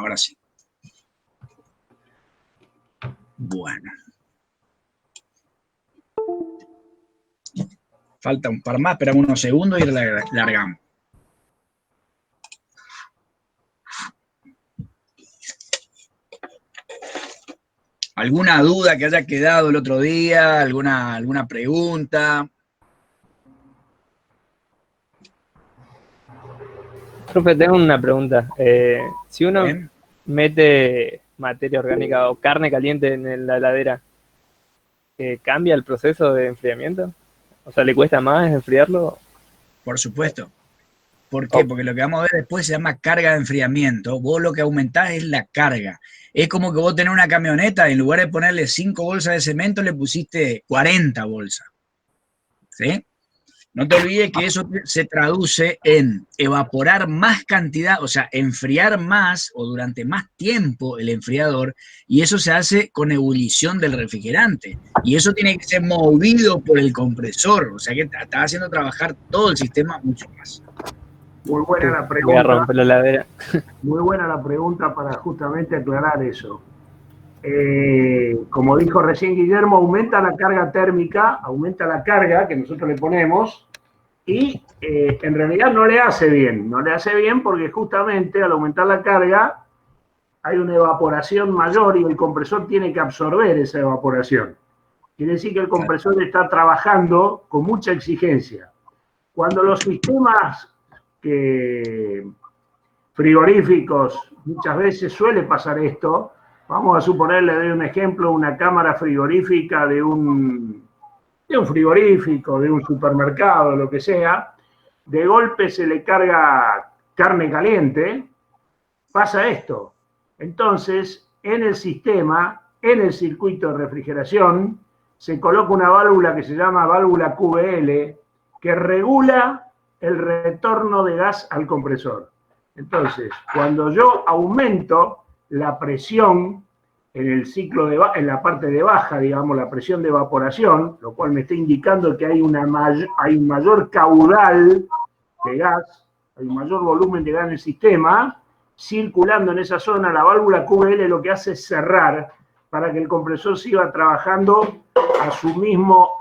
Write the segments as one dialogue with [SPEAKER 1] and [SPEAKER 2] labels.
[SPEAKER 1] Ahora sí. Bueno. Falta un par más, esperamos unos segundos y largamos. ¿Alguna duda que haya quedado el otro día? ¿Alguna pregunta?
[SPEAKER 2] Profe, tengo una pregunta. Si uno mete materia orgánica o carne caliente en la heladera, ¿cambia el proceso de enfriamiento? O sea, ¿le cuesta más enfriarlo?
[SPEAKER 1] Por supuesto. ¿Por qué? Porque lo que vamos a ver después se llama carga de enfriamiento. Vos lo que aumentás es la carga. Es como que vos tenés una camioneta y en lugar de ponerle 5 bolsas de cemento le pusiste 40 bolsas. ¿Sí? No te olvides que eso se traduce en evaporar más cantidad, o sea, enfriar más o durante más tiempo el enfriador, y eso se hace con ebullición del refrigerante. Y eso tiene que ser movido por el compresor, o sea que está haciendo trabajar todo el sistema mucho más.
[SPEAKER 3] Muy buena la pregunta.
[SPEAKER 2] Voy a romper la heladera.
[SPEAKER 3] Muy buena la pregunta para justamente aclarar eso. Como dijo recién Guillermo, aumenta la carga térmica, aumenta la carga que nosotros le ponemos y en realidad no le hace bien. No le hace bien porque justamente al aumentar la carga hay una evaporación mayor y el compresor tiene que absorber esa evaporación. Quiere decir que el compresor está trabajando con mucha exigencia. Cuando los sistemas frigoríficos, muchas veces suele pasar esto. Vamos a suponer, le doy un ejemplo, una cámara frigorífica de un frigorífico, de un supermercado, lo que sea. De golpe se le carga carne caliente, pasa esto. Entonces, en el sistema, en el circuito de refrigeración, se coloca una válvula que se llama válvula QBL, que regula el retorno de gas al compresor. Entonces, cuando yo aumento la presión en el ciclo en la parte de baja, digamos, la presión de evaporación, lo cual me está indicando que hay un mayor caudal de gas, hay un mayor volumen de gas en el sistema, circulando en esa zona, la válvula QBL lo que hace es cerrar para que el compresor siga trabajando a su mismo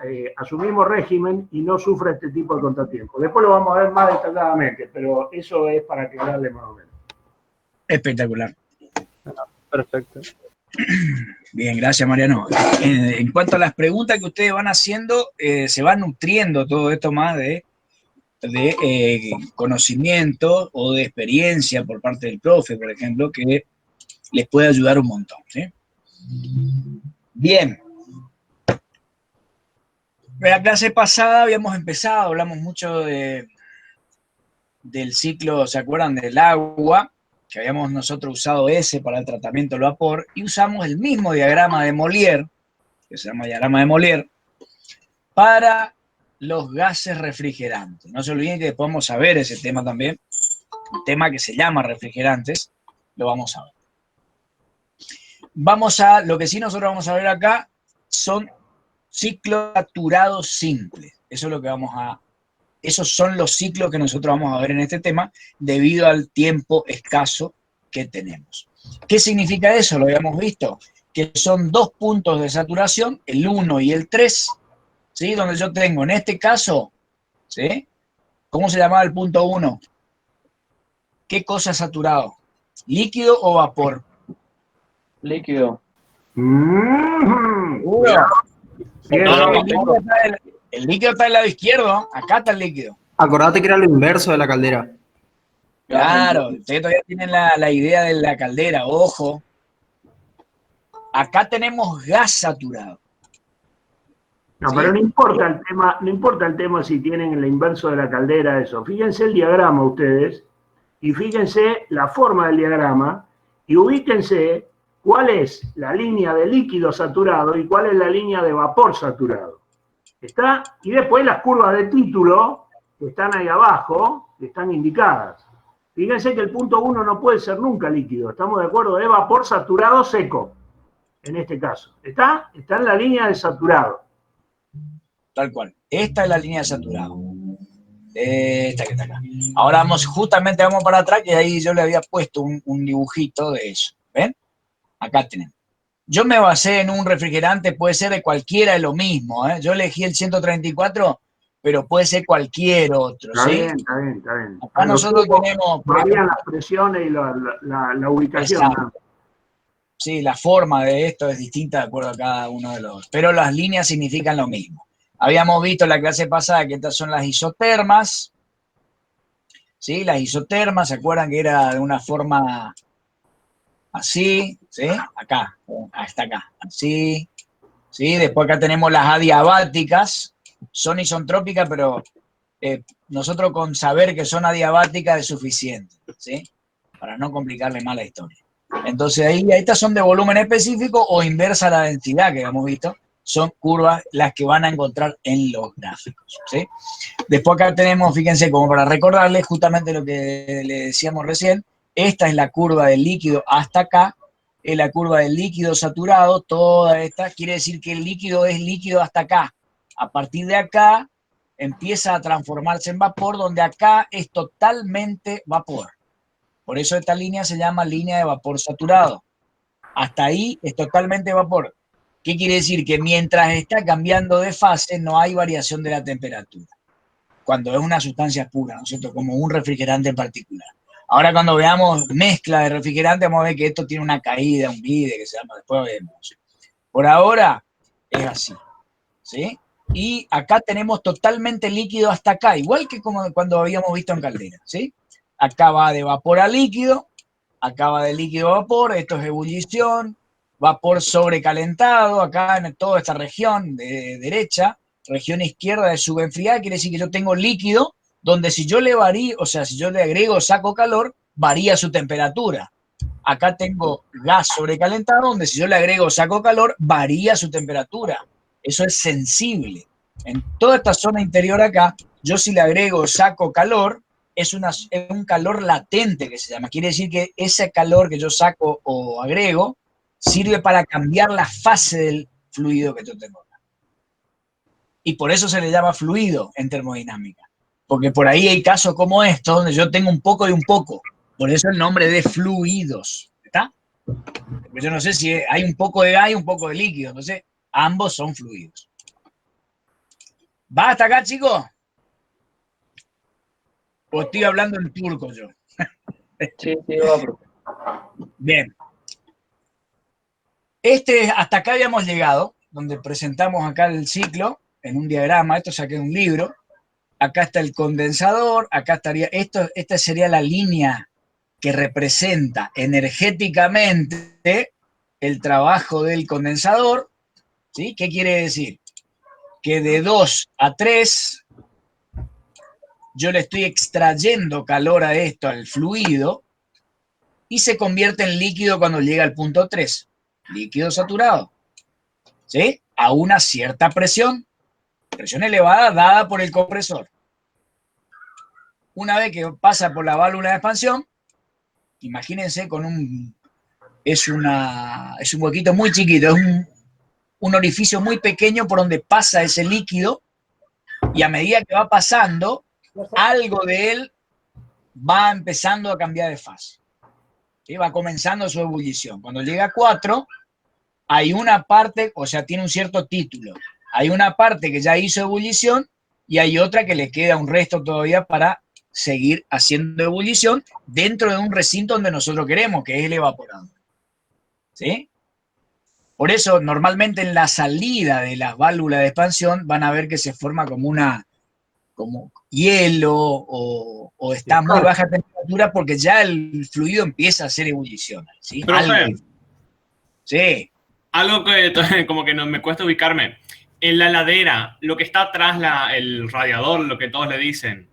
[SPEAKER 3] régimen y no sufra este tipo de contratiempo. Después lo vamos a ver más detalladamente, pero eso es para aclararle más o menos.
[SPEAKER 1] Espectacular.
[SPEAKER 2] Perfecto.
[SPEAKER 1] Bien, gracias Mariano. En cuanto a las preguntas que ustedes van haciendo, se va nutriendo todo esto más de conocimiento o de experiencia por parte del profe, por ejemplo, que les puede ayudar un montón. ¿Sí? Bien. En la clase pasada habíamos empezado, hablamos mucho del ciclo, ¿se acuerdan? Del agua, que habíamos nosotros usado ese para el tratamiento del vapor, y usamos el mismo diagrama de Molière, que se llama diagrama de Molière, para los gases refrigerantes. No se olviden que después vamos a ver ese tema también, un tema que se llama refrigerantes, lo vamos a ver. Lo que sí nosotros vamos a ver acá son ciclos saturados simples. Eso es lo que esos son los ciclos que nosotros vamos a ver en este tema debido al tiempo escaso que tenemos. ¿Qué significa eso? Lo habíamos visto, que son dos puntos de saturación, el 1 y el 3, ¿sí? Donde yo tengo, en este caso, ¿sí? ¿Cómo se llamaba el punto 1? ¿Qué cosa es saturado? ¿Líquido o vapor?
[SPEAKER 4] Líquido.
[SPEAKER 1] El líquido está del lado izquierdo, acá está el líquido.
[SPEAKER 5] Acordate que era lo inverso de la caldera.
[SPEAKER 1] Claro, ustedes todavía tienen la idea de la caldera, ojo. Acá tenemos gas saturado.
[SPEAKER 3] No, ¿sí? Pero no importa el tema si tienen el inverso de la caldera, eso. Fíjense el diagrama ustedes, y fíjense la forma del diagrama, y ubíquense cuál es la línea de líquido saturado y cuál es la línea de vapor saturado. ¿Está? Y después las curvas de título, que están ahí abajo, que están indicadas. Fíjense que el punto 1 no puede ser nunca líquido, ¿estamos de acuerdo? Es vapor saturado seco, en este caso. ¿Está? Está en la línea de saturado.
[SPEAKER 1] Tal cual. Esta es la línea de saturado. Esta que está acá. Ahora justamente vamos para atrás, que ahí yo le había puesto un dibujito de eso. ¿Ven? Acá tenemos. Yo me basé en un refrigerante, puede ser de cualquiera de lo mismo, ¿eh? Yo elegí el 134, pero puede ser cualquier otro,
[SPEAKER 3] Está
[SPEAKER 1] ¿sí?
[SPEAKER 3] bien, está bien, está bien.
[SPEAKER 1] Acá nosotros tenemos, por
[SPEAKER 3] varían
[SPEAKER 1] ejemplo,
[SPEAKER 3] las presiones y la ubicación.
[SPEAKER 1] exacto.
[SPEAKER 3] ¿No?
[SPEAKER 1] Sí, la forma de esto es distinta de acuerdo a cada uno de los, pero las líneas significan lo mismo. Habíamos visto en la clase pasada que estas son las isotermas, ¿sí? Las isotermas, ¿se acuerdan que era de una forma así, ¿sí? Acá, hasta acá, así, ¿sí? Después acá tenemos las adiabáticas, son isotrópicas, pero nosotros con saber que son adiabáticas es suficiente, ¿sí? Para no complicarle más la historia. Entonces ahí estas son de volumen específico o inversa a la densidad que hemos visto, son curvas las que van a encontrar en los gráficos, ¿sí? Después acá tenemos, fíjense, como para recordarles justamente lo que le decíamos recién, esta es la curva del líquido hasta acá, es la curva del líquido saturado, toda esta, quiere decir que el líquido es líquido hasta acá. A partir de acá empieza a transformarse en vapor, donde acá es totalmente vapor. Por eso esta línea se llama línea de vapor saturado. Hasta ahí es totalmente vapor. ¿Qué quiere decir? Que mientras está cambiando de fase no hay variación de la temperatura. Cuando es una sustancia pura, ¿no es cierto? Como un refrigerante en particular. Ahora cuando veamos mezcla de refrigerante vamos a ver que esto tiene una caída, un vide que se llama, después vemos. Por ahora es así, ¿sí? Y acá tenemos totalmente líquido hasta acá, igual que como cuando habíamos visto en caldera, ¿sí? Acá va de vapor a líquido, acá va de líquido a vapor, esto es ebullición, vapor sobrecalentado, acá en toda esta región de derecha, región izquierda de subenfriada, quiere decir que yo tengo líquido, donde si yo le varío, o sea, si yo le agrego saco calor, varía su temperatura. Acá tengo gas sobrecalentado, donde si yo le agrego saco calor, varía su temperatura. Eso es sensible. En toda esta zona interior acá, yo si le agrego saco calor, es un calor latente que se llama. Quiere decir que ese calor que yo saco o agrego sirve para cambiar la fase del fluido que yo tengo acá. Y por eso se le llama fluido en termodinámica. Porque por ahí hay casos como estos donde yo tengo un poco y un poco. Por eso el nombre de fluidos. ¿Está? Porque yo no sé si hay un poco de gas y un poco de líquido. Entonces, ambos son fluidos. ¿Va hasta acá, chicos? ¿O estoy hablando en turco yo?
[SPEAKER 4] Sí, sí, va, profe.
[SPEAKER 1] Bien. Hasta acá habíamos llegado, donde presentamos acá el ciclo en un diagrama. Esto saqué de un libro. Acá está el condensador. Acá estaría. Esta sería la línea que representa energéticamente el trabajo del condensador. ¿Sí? ¿Qué quiere decir? Que de 2 a 3 yo le estoy extrayendo calor a esto, al fluido, y se convierte en líquido cuando llega al punto 3, líquido saturado, ¿sí? A una cierta presión elevada dada por el compresor. Una vez que pasa por la válvula de expansión, imagínense con es un huequito muy chiquito, es un orificio muy pequeño por donde pasa ese líquido, y a medida que va pasando, algo de él va empezando a cambiar de fase. ¿Sí? Va comenzando su ebullición. Cuando llega a 4, hay una parte, o sea, tiene un cierto título. Hay una parte que ya hizo ebullición y hay otra que le queda un resto todavía para seguir haciendo ebullición dentro de un recinto donde nosotros queremos, que es el evaporador. ¿Sí? Por eso, normalmente en la salida de las válvulas de expansión van a ver que se forma como hielo o está a muy baja temperatura porque ya el fluido empieza a hacer ebullición. ¿Sí?
[SPEAKER 6] Profe,
[SPEAKER 1] Sí.
[SPEAKER 6] algo que como que no me cuesta ubicarme. En la heladera, lo que está atrás, el radiador, lo que todos le dicen,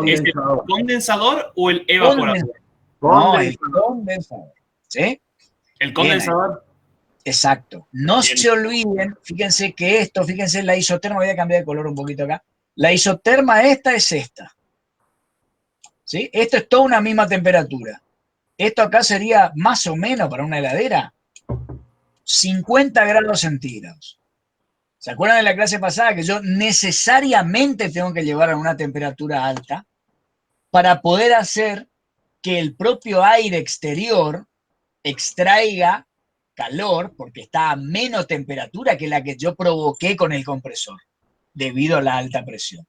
[SPEAKER 6] ¿es el
[SPEAKER 3] Condensador.
[SPEAKER 6] condensador o el evaporador?
[SPEAKER 1] No, el condensador. ¿Sí?
[SPEAKER 6] ¿El condensador?
[SPEAKER 1] Exacto. No
[SPEAKER 6] Bien.
[SPEAKER 1] se olviden, fíjense la isoterma, voy a cambiar de color un poquito acá. La isoterma esta es esta. ¿Sí? Esto es toda una misma temperatura. Esto acá sería más o menos para una heladera 50 grados centígrados. ¿Se acuerdan de la clase pasada que yo necesariamente tengo que llevar a una temperatura alta para poder hacer que el propio aire exterior extraiga calor porque está a menos temperatura que la que yo provoqué con el compresor debido a la alta presión?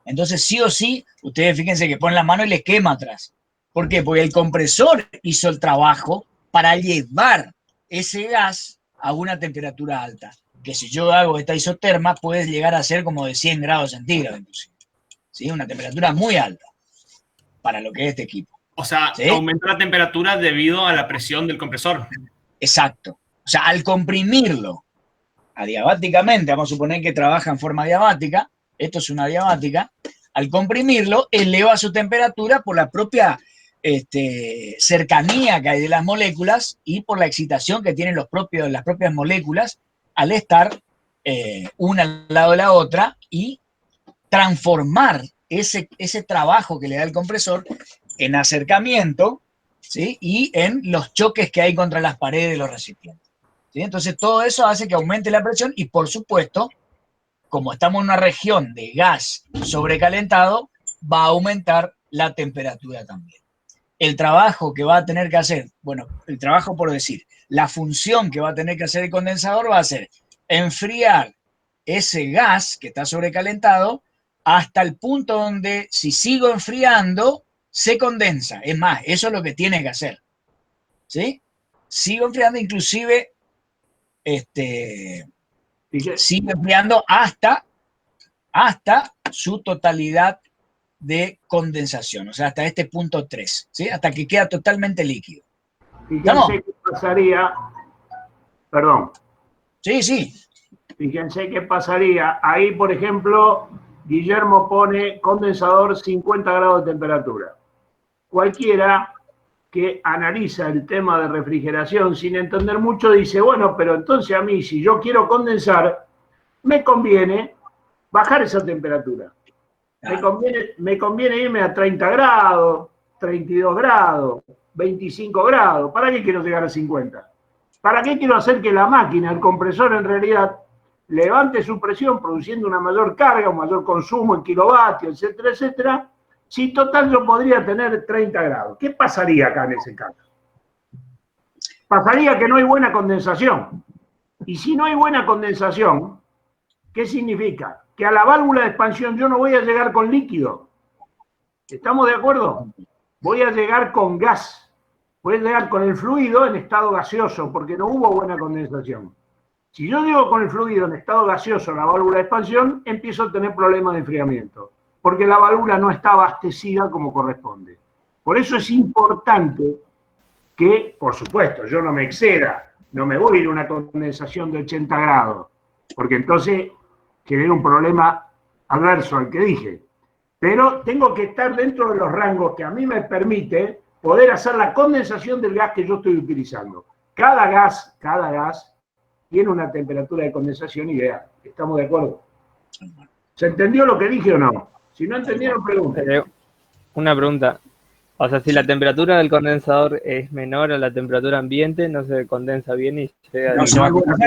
[SPEAKER 1] Entonces, sí o sí, ustedes fíjense que ponen la mano y les quema atrás. ¿Por qué? Porque el compresor hizo el trabajo para llevar ese gas a una temperatura alta, que si yo hago esta isoterma puede llegar a ser como de 100 grados centígrados inclusive. ¿Sí? Una temperatura muy alta para lo que es este equipo.
[SPEAKER 6] O sea,
[SPEAKER 1] ¿sí?
[SPEAKER 6] aumenta la temperatura debido a la presión del compresor.
[SPEAKER 1] Exacto. O sea, al comprimirlo adiabáticamente, vamos a suponer que trabaja en forma diabática, esto es una diabática, al comprimirlo eleva su temperatura por la propia cercanía que hay de las moléculas y por la excitación que tienen las propias moléculas al estar una al lado de la otra y transformar ese trabajo que le da el compresor en acercamiento, ¿sí? Y en los choques que hay contra las paredes de los recipientes. ¿Sí? Entonces todo eso hace que aumente la presión y por supuesto, como estamos en una región de gas sobrecalentado, va a aumentar la temperatura también. El trabajo que va a tener que hacer, bueno, el trabajo por decir, la función que va a tener que hacer el condensador va a ser enfriar ese gas que está sobrecalentado hasta el punto donde si sigo enfriando, se condensa. Es más, eso es lo que tiene que hacer. ¿Sí? Sigo enfriando, inclusive sigue enfriando hasta su totalidad de condensación, o sea, hasta este punto 3, ¿sí? Hasta que queda totalmente líquido.
[SPEAKER 3] Fíjense qué pasaría, perdón.
[SPEAKER 1] Sí, sí.
[SPEAKER 3] Fíjense qué pasaría. Ahí, por ejemplo, Guillermo pone condensador 50 grados de temperatura. Cualquiera que analiza el tema de refrigeración sin entender mucho dice, bueno, pero entonces a mí, si yo quiero condensar, me conviene bajar esa temperatura. Me conviene irme a 30 grados, 32 grados, 25 grados. ¿Para qué quiero llegar a 50? ¿Para qué quiero hacer que la máquina, el compresor en realidad, levante su presión produciendo una mayor carga, un mayor consumo en kilovatios, etcétera, etcétera? Si total yo podría tener 30 grados. ¿Qué pasaría acá en ese caso? Pasaría que no hay buena condensación. Y si no hay buena condensación, ¿qué significa? Que a la válvula de expansión yo no voy a llegar con líquido. ¿Estamos de acuerdo? Voy a llegar con gas. Voy a llegar con el fluido en estado gaseoso, porque no hubo buena condensación. Si yo llego con el fluido en estado gaseoso a la válvula de expansión, empiezo a tener problemas de enfriamiento, porque la válvula no está abastecida como corresponde. Por eso es importante que, por supuesto, yo no me exceda, no me voy a ir a una condensación de 80 grados, porque entonces genera un problema adverso al que dije. Pero tengo que estar dentro de los rangos que a mí me permite poder hacer la condensación del gas que yo estoy utilizando. Cada gas tiene una temperatura de condensación ideal. ¿Estamos de acuerdo? ¿Se entendió lo que dije o no? Si no entendieron, pregunten.
[SPEAKER 2] Una pregunta. O sea, si la temperatura del condensador es menor a la temperatura ambiente, no se condensa bien y llega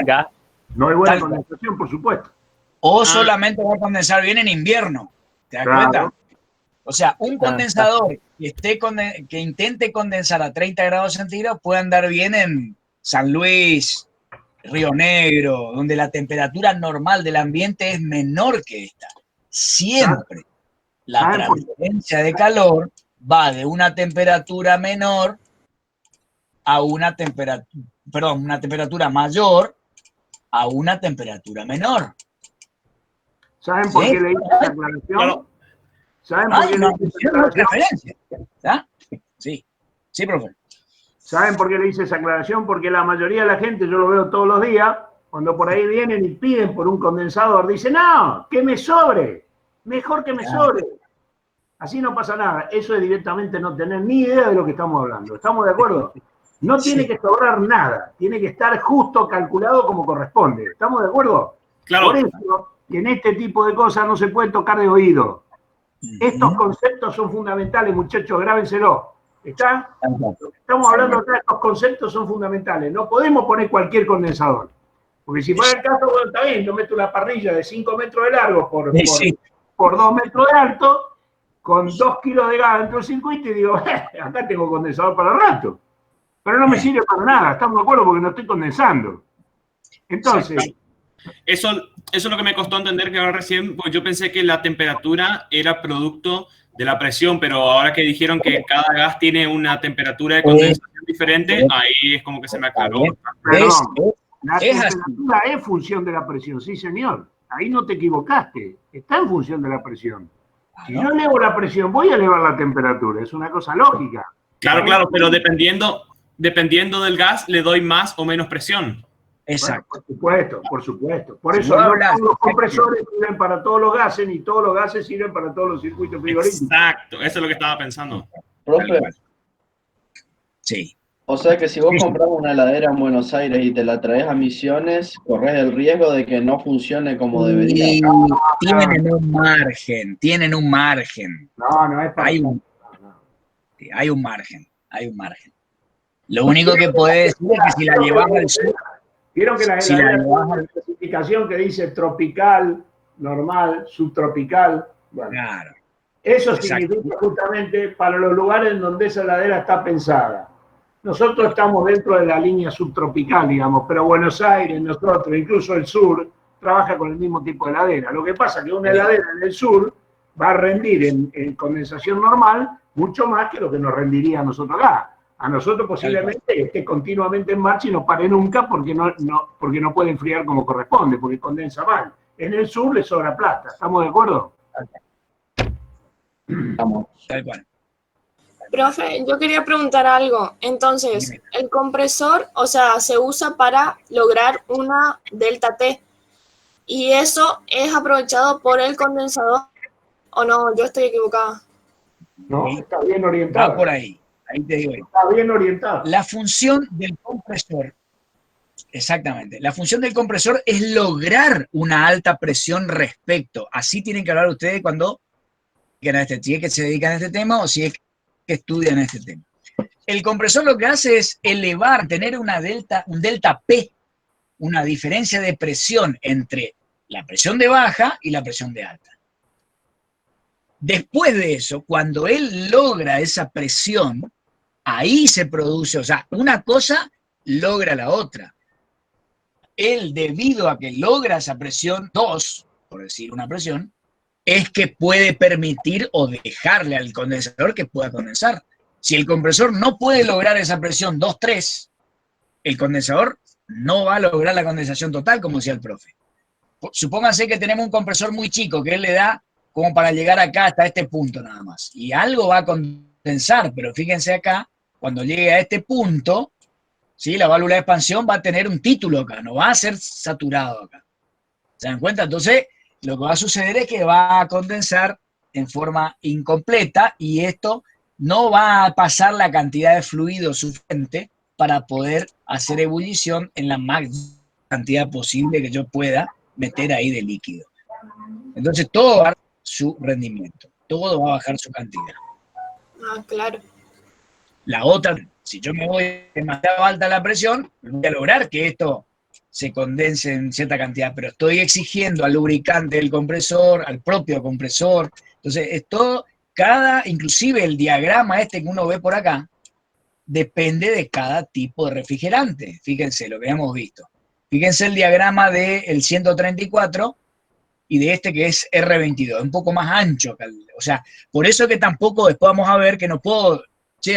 [SPEAKER 2] gas.
[SPEAKER 3] No hay buena condensación, por supuesto.
[SPEAKER 1] O solamente va a condensar bien en invierno. ¿Te das cuenta? O sea, un condensador que intente condensar a 30 grados centígrados puede andar bien en San Luis, Río Negro, donde la temperatura normal del ambiente es menor que esta. Siempre la transferencia de calor va de una temperatura menor a una temperatura mayor a una temperatura menor.
[SPEAKER 3] ¿Saben por qué le hice esa aclaración? ¿Saben por qué le hice esa aclaración?
[SPEAKER 1] Sí, sí, profe.
[SPEAKER 3] ¿Saben por qué le hice esa aclaración? Porque la mayoría de la gente, yo lo veo todos los días, cuando por ahí vienen y piden por un condensador, dicen, no, que me sobre, mejor que me sobre. Así no pasa nada. Eso es directamente no tener ni idea de lo que estamos hablando. ¿Estamos de acuerdo? No tiene que sobrar nada, tiene que estar justo calculado como corresponde. ¿Estamos de acuerdo?
[SPEAKER 6] Claro.
[SPEAKER 3] Por eso, que en este tipo de cosas no se puede tocar de oído. Estos conceptos son fundamentales, muchachos, grábenselo. ¿Está? Estamos hablando acá, estos conceptos son fundamentales. No podemos poner cualquier condensador. Porque si fuera el caso, bueno, está bien, yo meto una parrilla de 5 metros de largo
[SPEAKER 1] Sí.
[SPEAKER 3] por 2 metros de alto, con 2 kilos de gas dentro del circuito y digo, acá tengo condensador para rato. Pero no me sirve para nada, estamos de acuerdo porque no estoy condensando. Entonces...
[SPEAKER 6] Eso es lo que me costó entender que ahora recién, pues yo pensé que la temperatura era producto de la presión, pero ahora que dijeron que cada gas tiene una temperatura de condensación diferente, ahí es como que se me aclaró.
[SPEAKER 3] Perdón, la temperatura es función de la presión, sí señor. Ahí no te equivocaste, está en función de la presión. Si yo elevo la presión, voy a elevar la temperatura, es una cosa lógica.
[SPEAKER 6] Claro, pero dependiendo del gas, le doy más o menos presión.
[SPEAKER 1] Exacto.
[SPEAKER 3] Bueno, por supuesto. Por eso no todos los compresores sirven para todos los gases, ni todos los gases sirven para todos los circuitos frigoríficos.
[SPEAKER 6] Exacto, eso es lo que estaba pensando.
[SPEAKER 4] Profe,
[SPEAKER 1] sí.
[SPEAKER 4] O sea que si vos compras una heladera en Buenos Aires y te la traes a Misiones, corres el riesgo de que no funcione como debería.
[SPEAKER 1] Y tienen un margen.
[SPEAKER 3] No es para...
[SPEAKER 1] Hay un margen. Lo único que podés decir es que si la llevas al sur...
[SPEAKER 3] Vieron que la heladera tiene una especificación que dice tropical, normal, subtropical. Bueno, claro. Eso significa justamente para los lugares en donde esa heladera está pensada. Nosotros estamos dentro de la línea subtropical, digamos, pero Buenos Aires, nosotros, incluso el sur, trabaja con el mismo tipo de heladera. Lo que pasa es que una heladera en el sur va a rendir en condensación normal mucho más que lo que nos rendiría a nosotros acá. A nosotros posiblemente esté continuamente en marcha y no pare nunca porque no puede enfriar como corresponde, porque condensa mal. En el sur le sobra plata, ¿estamos de acuerdo?
[SPEAKER 4] Estamos.
[SPEAKER 1] Tal cual.
[SPEAKER 7] Profe, yo quería preguntar algo. Entonces, el compresor, o sea, se usa para lograr una delta T. ¿Y eso es aprovechado por el condensador? ¿O no? Yo estoy equivocada.
[SPEAKER 3] No, está bien orientado.
[SPEAKER 1] Va por ahí. Ahí te digo.
[SPEAKER 3] Está bien orientado.
[SPEAKER 1] La función del compresor, exactamente, la función del compresor es lograr una alta presión respecto. Así tienen que hablar ustedes cuando si es que se dedican a este tema o si es que estudian este tema. El compresor lo que hace es elevar, tener un delta P, una diferencia de presión entre la presión de baja y la presión de alta. Después de eso, cuando él logra esa presión, ahí se produce, o sea, una cosa logra la otra. Él, debido a que logra esa presión 2, por decir una presión, es que puede permitir o dejarle al condensador que pueda condensar. Si el compresor no puede lograr esa presión 2, 3, el condensador no va a lograr la condensación total, como decía el profe. Supónganse que tenemos un compresor muy chico, que él le da como para llegar acá hasta este punto nada más. Y algo va a condensar, pero fíjense acá, cuando llegue a este punto, ¿sí? La válvula de expansión va a tener un título acá, no va a ser saturado acá. ¿Se dan cuenta? Entonces, lo que va a suceder es que va a condensar en forma incompleta y esto no va a pasar la cantidad de fluido suficiente para poder hacer ebullición en la máxima cantidad posible que yo pueda meter ahí de líquido. Entonces, todo va a bajar su rendimiento, todo va a bajar su cantidad.
[SPEAKER 7] Ah, claro.
[SPEAKER 1] La otra, si yo me voy demasiado alta la presión, voy a lograr que esto se condense en cierta cantidad, pero estoy exigiendo al lubricante del compresor, al propio compresor. Entonces, es todo, inclusive el diagrama este que uno ve por acá, depende de cada tipo de refrigerante. Fíjense lo que hemos visto. Fíjense el diagrama del 134 y de este que es R22, un poco más ancho. O sea, por eso que tampoco después vamos a ver que no puedo,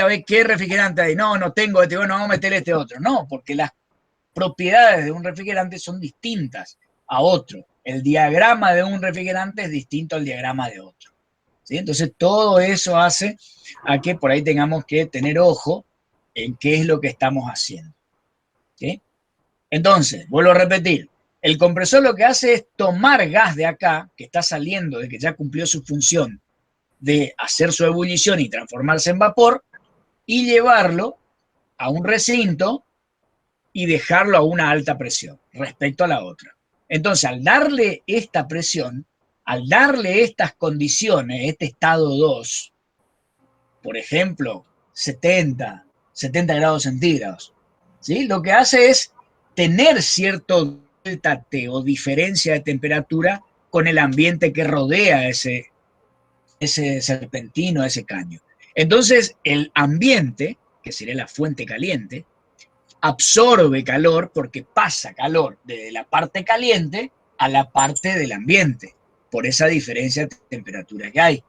[SPEAKER 1] a ver qué refrigerante hay. No tengo este, bueno, vamos a meter este otro. No, porque las propiedades de un refrigerante son distintas a otro. El diagrama de un refrigerante es distinto al diagrama de otro. ¿Sí? Entonces, todo eso hace a que por ahí tengamos que tener ojo en qué es lo que estamos haciendo. ¿Sí? Entonces, vuelvo a repetir, el compresor lo que hace es tomar gas de acá, que está saliendo, de que ya cumplió su función de hacer su ebullición y transformarse en vapor, y llevarlo a un recinto y dejarlo a una alta presión respecto a la otra. Entonces, al darle esta presión, al darle estas condiciones, este estado 2, por ejemplo, 70 grados centígrados, ¿sí? Lo que hace es tener cierto delta T o diferencia de temperatura con el ambiente que rodea ese serpentino, ese caño. Entonces, el ambiente, que sería la fuente caliente, absorbe calor porque pasa calor desde la parte caliente a la parte del ambiente, por esa diferencia de temperatura que hay.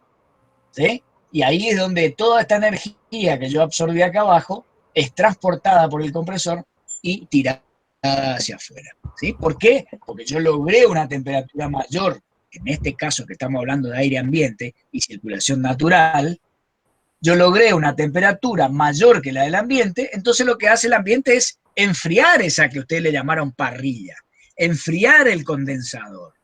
[SPEAKER 1] ¿Sí? Y ahí es donde toda esta energía que yo absorbí acá abajo es transportada por el compresor y tirada hacia afuera. ¿Sí? ¿Por qué? Porque yo logré una temperatura mayor, en este caso que estamos hablando de aire ambiente y circulación natural, yo logré una temperatura mayor que la del ambiente, entonces lo que hace el ambiente es enfriar esa que ustedes le llamaron parrilla, enfriar el condensador.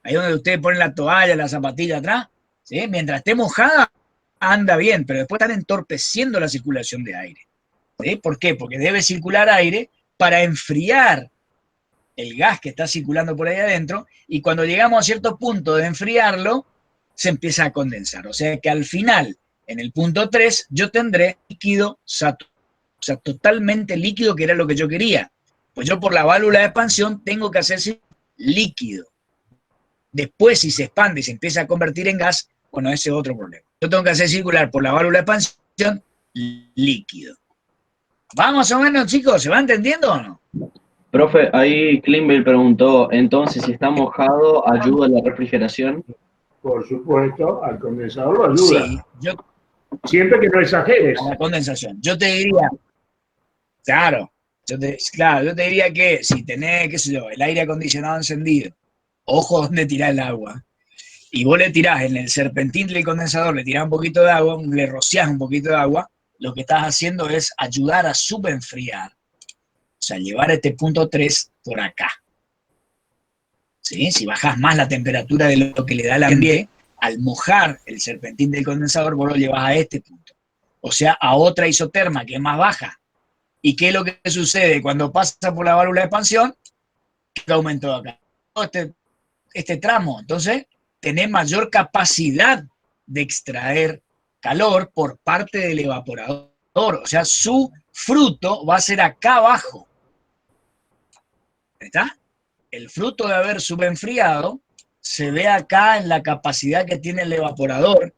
[SPEAKER 1] Ahí donde ustedes ponen la toalla, la zapatilla atrás, ¿sí? Mientras esté mojada, anda bien, pero después están entorpeciendo la circulación de aire. ¿Sí? ¿Por qué? Porque debe circular aire para enfriar el gas que está circulando por ahí adentro, y cuando llegamos a cierto punto de enfriarlo, se empieza a condensar. O sea que al final, en el punto 3, yo tendré líquido saturado, o sea, totalmente líquido, que era lo que yo quería. Pues yo por la válvula de expansión tengo que hacerse líquido. Después, si se expande y se empieza a convertir en gas, bueno, ese es otro problema. Yo tengo que hacer circular por la válvula de expansión líquido. ¿Vamos o menos, chicos? ¿Se va entendiendo o no?
[SPEAKER 4] Profe, ahí Klimber preguntó, entonces, si está mojado, ¿ayuda la refrigeración?
[SPEAKER 3] Por supuesto, al condensador lo ayuda.
[SPEAKER 1] Sí,
[SPEAKER 3] Siempre que no exageres.
[SPEAKER 1] a la condensación. Yo te diría, claro, yo te diría que si tenés, qué sé yo, el aire acondicionado encendido, ojo donde tirás el agua, y vos le tirás en el serpentín del condensador, le tirás un poquito de agua, le rociás un poquito de agua, lo que estás haciendo es ayudar a subenfriar, o sea, llevar este punto 3 por acá. ¿Sí? Si bajás más la temperatura de lo que le da el ambiente, al mojar el serpentín del condensador, vos lo llevas a este punto. O sea, a otra isoterma que es más baja. ¿Y qué es lo que sucede cuando pasa por la válvula de expansión? ¿Qué aumentó acá? Este tramo. Entonces, tenés mayor capacidad de extraer calor por parte del evaporador. O sea, su fruto va a ser acá abajo. ¿Está? El fruto de haber subenfriado se ve acá en la capacidad que tiene el evaporador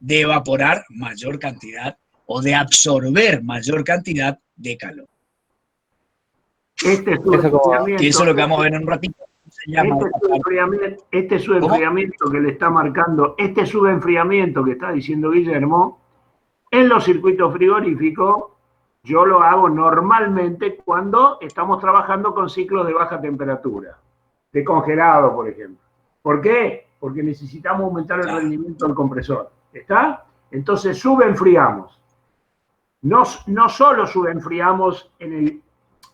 [SPEAKER 1] de evaporar mayor cantidad o de absorber mayor cantidad de calor.
[SPEAKER 3] Este es su enfriamiento.
[SPEAKER 1] Y eso es lo que vamos a ver en un ratito.
[SPEAKER 3] Este subenfriamiento que le está marcando, este subenfriamiento que está diciendo Guillermo, en los circuitos frigoríficos, yo lo hago normalmente cuando estamos trabajando con ciclos de baja temperatura, de congelado, por ejemplo. ¿Por qué? Porque necesitamos aumentar el rendimiento del compresor. ¿Está? Entonces subenfriamos. No solo subenfriamos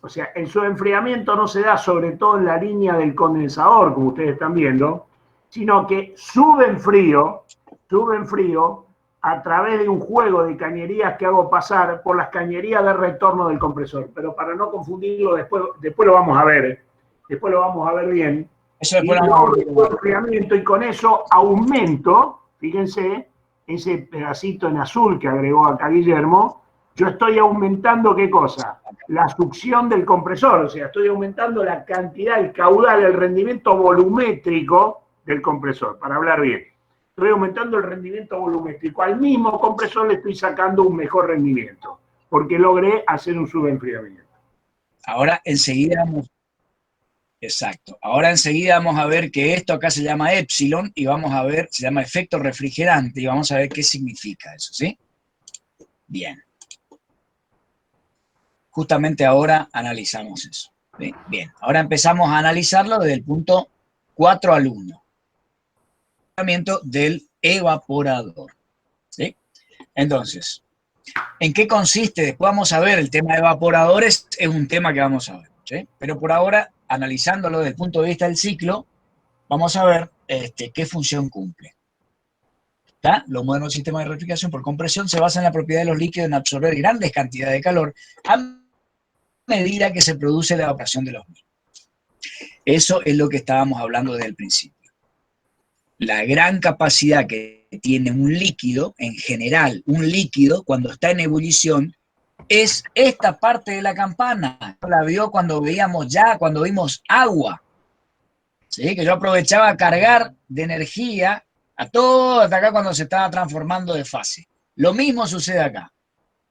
[SPEAKER 3] o sea, el subenfriamiento no se da sobre todo en la línea del condensador, como ustedes están viendo, sino que subenfrío a través de un juego de cañerías que hago pasar por las cañerías de retorno del compresor. Pero para no confundirlo, después lo vamos a ver. Después lo vamos a ver bien.
[SPEAKER 1] Eso después lo vamos a ver.
[SPEAKER 3] Y con eso aumento, fíjense, ese pedacito en azul que agregó acá Guillermo, yo estoy aumentando, ¿qué cosa? La succión del compresor, o sea, estoy aumentando la cantidad, el caudal, el rendimiento volumétrico del compresor, para hablar bien. Estoy aumentando el rendimiento volumétrico. Al mismo compresor le estoy sacando un mejor rendimiento, porque logré hacer un subenfriamiento.
[SPEAKER 1] Ahora enseguida vamos... Exacto. Ahora enseguida vamos a ver que esto acá se llama epsilon y vamos a ver, se llama efecto refrigerante y vamos a ver qué significa eso, ¿sí? Bien. Justamente ahora analizamos eso. Bien, ahora empezamos a analizarlo desde el punto 4 al 1. Del evaporador. ¿Sí? Entonces, ¿en qué consiste? Después vamos a ver, el tema de evaporadores es un tema que vamos a ver. ¿Sí? Pero por ahora, analizándolo desde el punto de vista del ciclo, vamos a ver qué función cumple. ¿Está? Los modernos sistemas de refrigeración por compresión se basan en la propiedad de los líquidos en absorber grandes cantidades de calor a medida que se produce la evaporación de los mismos. Eso es lo que estábamos hablando desde el principio. La gran capacidad que tiene un líquido, en general, un líquido, cuando está en ebullición, es esta parte de la campana. La vio cuando cuando vimos agua. ¿Sí? Que yo aprovechaba a cargar de energía a todo hasta acá cuando se estaba transformando de fase. Lo mismo sucede acá.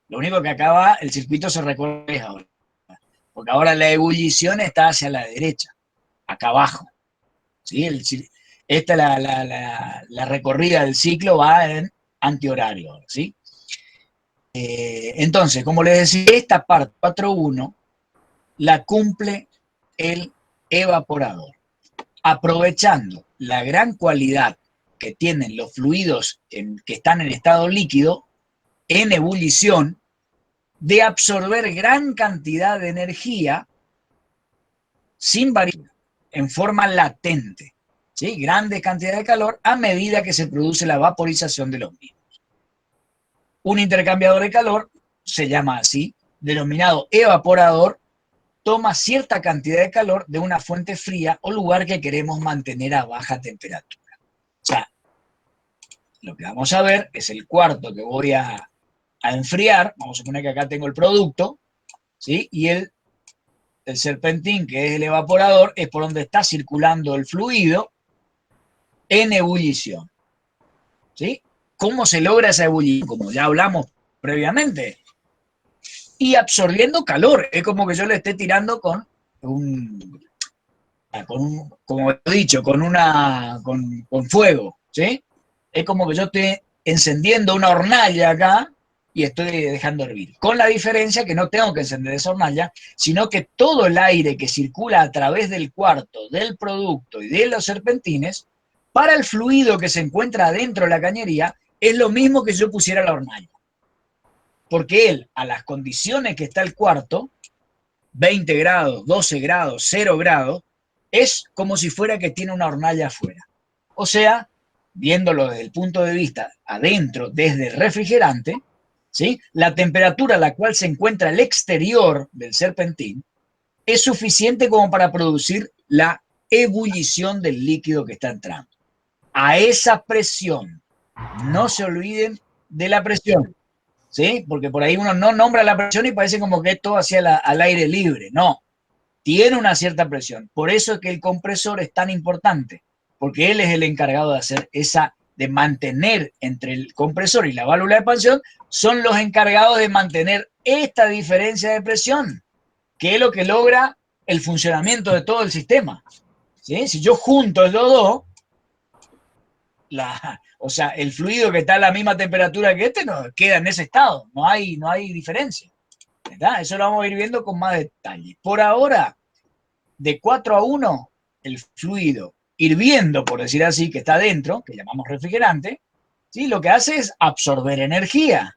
[SPEAKER 1] Lo único que acá va, el circuito se recorre ahora. Porque ahora la ebullición está hacia la derecha, acá abajo. ¿Sí? Esta la recorrida del ciclo va en antihorario. ¿Sí? Entonces, como les decía, esta parte 4.1 la cumple el evaporador, aprovechando la gran cualidad que tienen los fluidos que están en estado líquido, en ebullición, de absorber gran cantidad de energía sin variar, en forma latente, ¿sí? Grandes cantidades de calor a medida que se produce la vaporización de los mismos. Un intercambiador de calor se llama así, denominado evaporador, toma cierta cantidad de calor de una fuente fría o lugar que queremos mantener a baja temperatura. O sea, lo que vamos a ver es el cuarto que voy a enfriar. Vamos a suponer que acá tengo el producto, ¿sí? Y el serpentín, que es el evaporador, es por donde está circulando el fluido en ebullición. ¿Sí? ¿Cómo se logra esa ebullición? Como ya hablamos previamente. Y absorbiendo calor. Es como que yo le esté tirando como he dicho, con fuego. ¿Sí? Es como que yo esté encendiendo una hornalla acá y estoy dejando hervir. Con la diferencia que no tengo que encender esa hornalla, sino que todo el aire que circula a través del cuarto, del producto y de los serpentines, para el fluido que se encuentra adentro de la cañería, es lo mismo que si yo pusiera la hornalla. Porque él, a las condiciones que está el cuarto, 20 grados, 12 grados, 0 grados, es como si fuera que tiene una hornalla afuera. O sea, viéndolo desde el punto de vista adentro, desde el refrigerante, ¿sí? La temperatura a la cual se encuentra el exterior del serpentín es suficiente como para producir la ebullición del líquido que está entrando. A esa presión, no se olviden de la presión, ¿sí? Porque por ahí uno no nombra la presión y parece como que esto hacia al aire libre. No, tiene una cierta presión. Por eso es que el compresor es tan importante, porque él es el encargado de hacer de mantener entre el compresor y la válvula de expansión, son los encargados de mantener esta diferencia de presión, que es lo que logra el funcionamiento de todo el sistema. ¿Sí? Si yo junto los dos, o sea, el fluido que está a la misma temperatura que este no queda en ese estado, no hay diferencia. ¿Verdad? Eso lo vamos a ir viendo con más detalle. Por ahora, de 4-1, el fluido hirviendo, por decir así, que está dentro, que llamamos refrigerante, ¿sí? Lo que hace es absorber energía.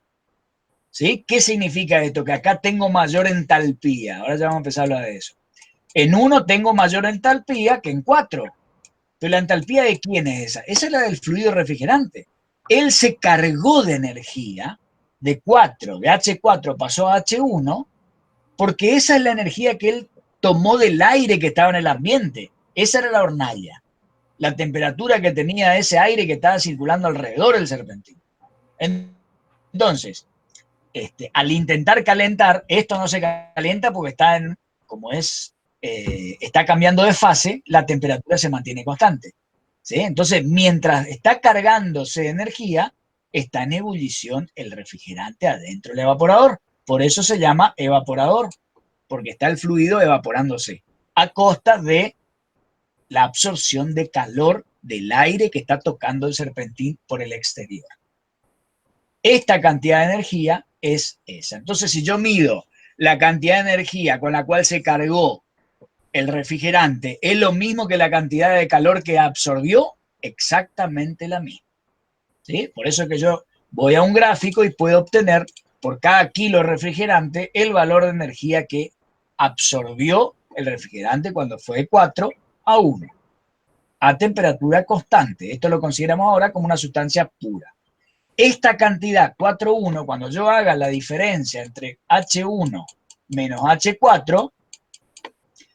[SPEAKER 1] ¿Sí? ¿Qué significa esto? Que acá tengo mayor entalpía. Ahora ya vamos a empezar a hablar de eso. En 1 tengo mayor entalpía que en 4. Pero la entalpía ¿de quién es esa? Esa es la del fluido refrigerante. Él se cargó de energía de 4, de H4 pasó a H1, porque esa es la energía que él tomó del aire que estaba en el ambiente. Esa era la hornalla. La temperatura que tenía ese aire que estaba circulando alrededor del serpentín. Entonces, al intentar calentar, esto no se calienta porque está cambiando de fase, la temperatura se mantiene constante. ¿Sí? Entonces, mientras está cargándose de energía, está en ebullición el refrigerante adentro del evaporador. Por eso se llama evaporador, porque está el fluido evaporándose a costa de la absorción de calor del aire que está tocando el serpentín por el exterior. Esta cantidad de energía es esa. Entonces, si yo mido la cantidad de energía con la cual se cargó el refrigerante, ¿es lo mismo que la cantidad de calor que absorbió? Exactamente la misma. ¿Sí? Por eso es que yo voy a un gráfico y puedo obtener por cada kilo de refrigerante el valor de energía que absorbió el refrigerante cuando fue de 4-1 a temperatura constante. Esto lo consideramos ahora como una sustancia pura. Esta cantidad 4-1, cuando yo haga la diferencia entre H1 menos H4,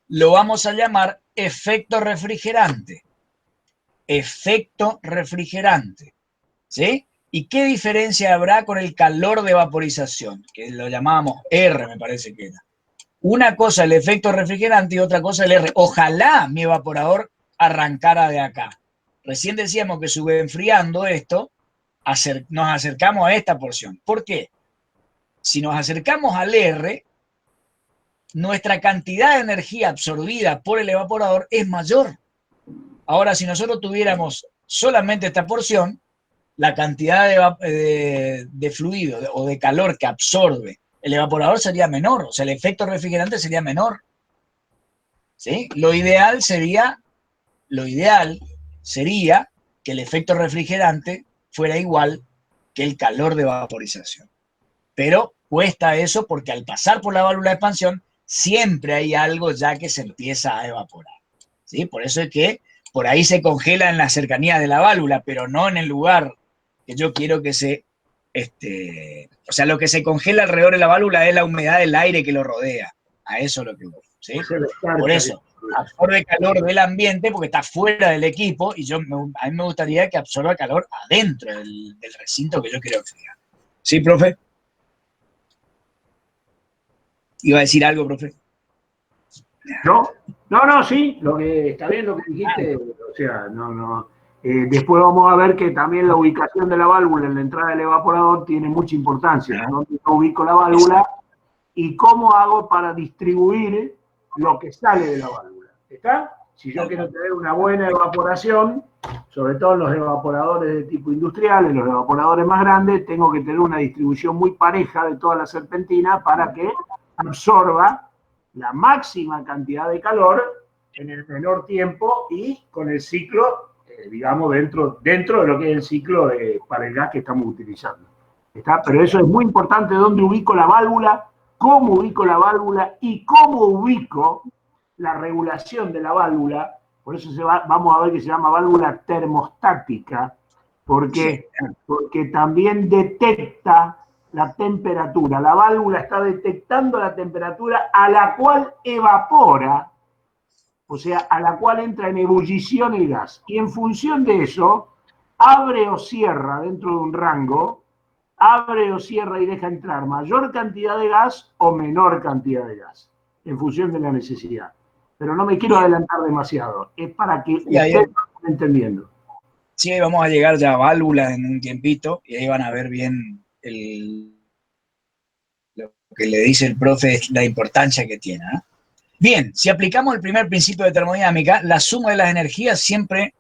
[SPEAKER 1] lo vamos a llamar efecto refrigerante. Efecto refrigerante. ¿Sí? ¿Y qué diferencia habrá con el calor de vaporización? Que lo llamábamos R, me parece que era. Una cosa el efecto refrigerante y otra cosa el R. Ojalá mi evaporador arrancara de acá. Recién decíamos que subenfriando esto, nos acercamos a esta porción. ¿Por qué? Si nos acercamos al R, nuestra cantidad de energía absorbida por el evaporador es mayor. Ahora, si nosotros tuviéramos solamente esta porción, la cantidad de fluido o de calor que absorbe el evaporador sería menor, o sea, el efecto refrigerante sería menor. ¿Sí? Lo ideal sería que el efecto refrigerante fuera igual que el calor de vaporización. Pero cuesta eso porque al pasar por la válvula de expansión siempre hay algo ya que se empieza a evaporar. ¿Sí? Por eso es que por ahí se congela en la cercanía de la válvula, pero no en el lugar que yo quiero que se... o sea, lo que se congela alrededor de la válvula es la humedad del aire que lo rodea. A eso es lo que voy. ¿Sí? Por eso, absorbe calor del ambiente porque está fuera del equipo y a mí me gustaría que absorba calor adentro del recinto que yo quiero enfriar. ¿Sí, profe? ¿Iba a decir algo, profe?
[SPEAKER 3] No, sí, lo que está bien lo que dijiste, o sea, no. Después vamos a ver que también la ubicación de la válvula en la entrada del evaporador tiene mucha importancia. ¿Dónde yo ubico la válvula y cómo hago para distribuir lo que sale de la válvula? ¿Está? Si yo quiero tener una buena evaporación, sobre todo en los evaporadores de tipo industrial, en los evaporadores más grandes, tengo que tener una distribución muy pareja de toda la serpentina para que absorba la máxima cantidad de calor en el menor tiempo y con el ciclo, digamos, dentro de lo que es el ciclo para el gas que estamos utilizando. ¿Está? Pero eso es muy importante, dónde ubico la válvula, cómo ubico la válvula y cómo ubico la regulación de la válvula. Por eso vamos a ver que se llama válvula termostática, porque también detecta la temperatura. La válvula está detectando la temperatura a la cual evapora, o sea, a la cual entra en ebullición el gas. Y en función de eso, abre o cierra dentro de un rango, abre o cierra y deja entrar mayor cantidad de gas o menor cantidad de gas, en función de la necesidad. Pero no me quiero adelantar demasiado, es para que ustedes vayan entendiendo.
[SPEAKER 1] Sí, vamos a llegar ya a válvulas en un tiempito y ahí van a ver bien lo que le dice el profe, la importancia que tiene. ¿eh? Bien, si aplicamos el primer principio de termodinámica, la suma de las energías siempre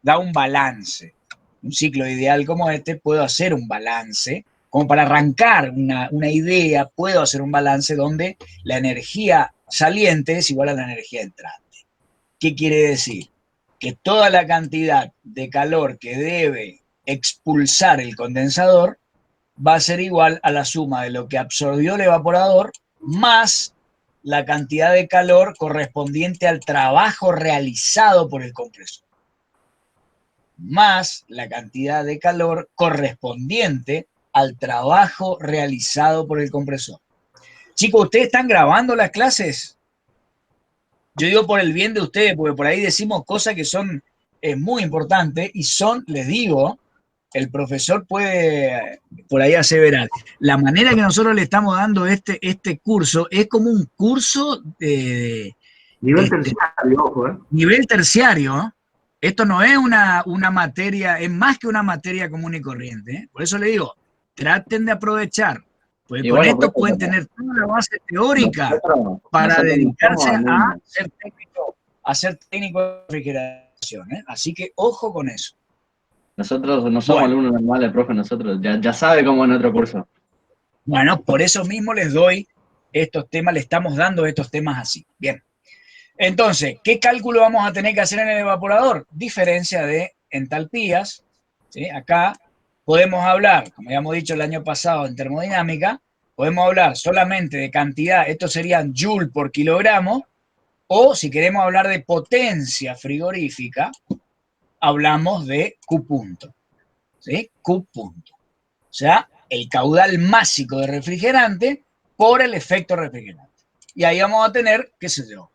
[SPEAKER 1] da un balance. Un ciclo ideal como este, puedo hacer un balance, como para arrancar una idea, puedo hacer un balance donde la energía saliente es igual a la energía entrante. ¿Qué quiere decir? Que toda la cantidad de calor que debe expulsar el condensador va a ser igual a la suma de lo que absorbió el evaporador más la cantidad de calor correspondiente al trabajo realizado por el compresor, más la cantidad de calor correspondiente al trabajo realizado por el compresor. Chicos, ¿ustedes están grabando las clases? Yo digo por el bien de ustedes, porque por ahí decimos cosas que son muy importantes y les digo, el profesor puede por ahí aseverar. La manera que nosotros le estamos dando este curso es como un curso de...
[SPEAKER 3] Nivel terciario, ojo,
[SPEAKER 1] Nivel terciario. Esto no es una materia, es más que una materia común y corriente. ¿eh? Por eso le digo, traten de aprovechar. Pues con esto pueden tener toda la base teórica para dedicarse a ser técnico de refrigeración. ¿eh? Así que ojo con eso.
[SPEAKER 4] Nosotros no somos alumnos normales, profe, nosotros ya sabe cómo es nuestro curso.
[SPEAKER 1] Bueno, por eso mismo les doy estos temas, le estamos dando estos temas así. Bien. Entonces, ¿qué cálculo vamos a tener que hacer en el evaporador? Diferencia de entalpías. ¿Sí? Acá podemos hablar, como habíamos dicho el año pasado en termodinámica, podemos hablar solamente de cantidad, esto serían joule por kilogramo, o si queremos hablar de potencia frigorífica, hablamos de Q punto. ¿Sí? Q punto. O sea, el caudal másico de refrigerante por el efecto refrigerante. Y ahí vamos a tener, qué sé yo,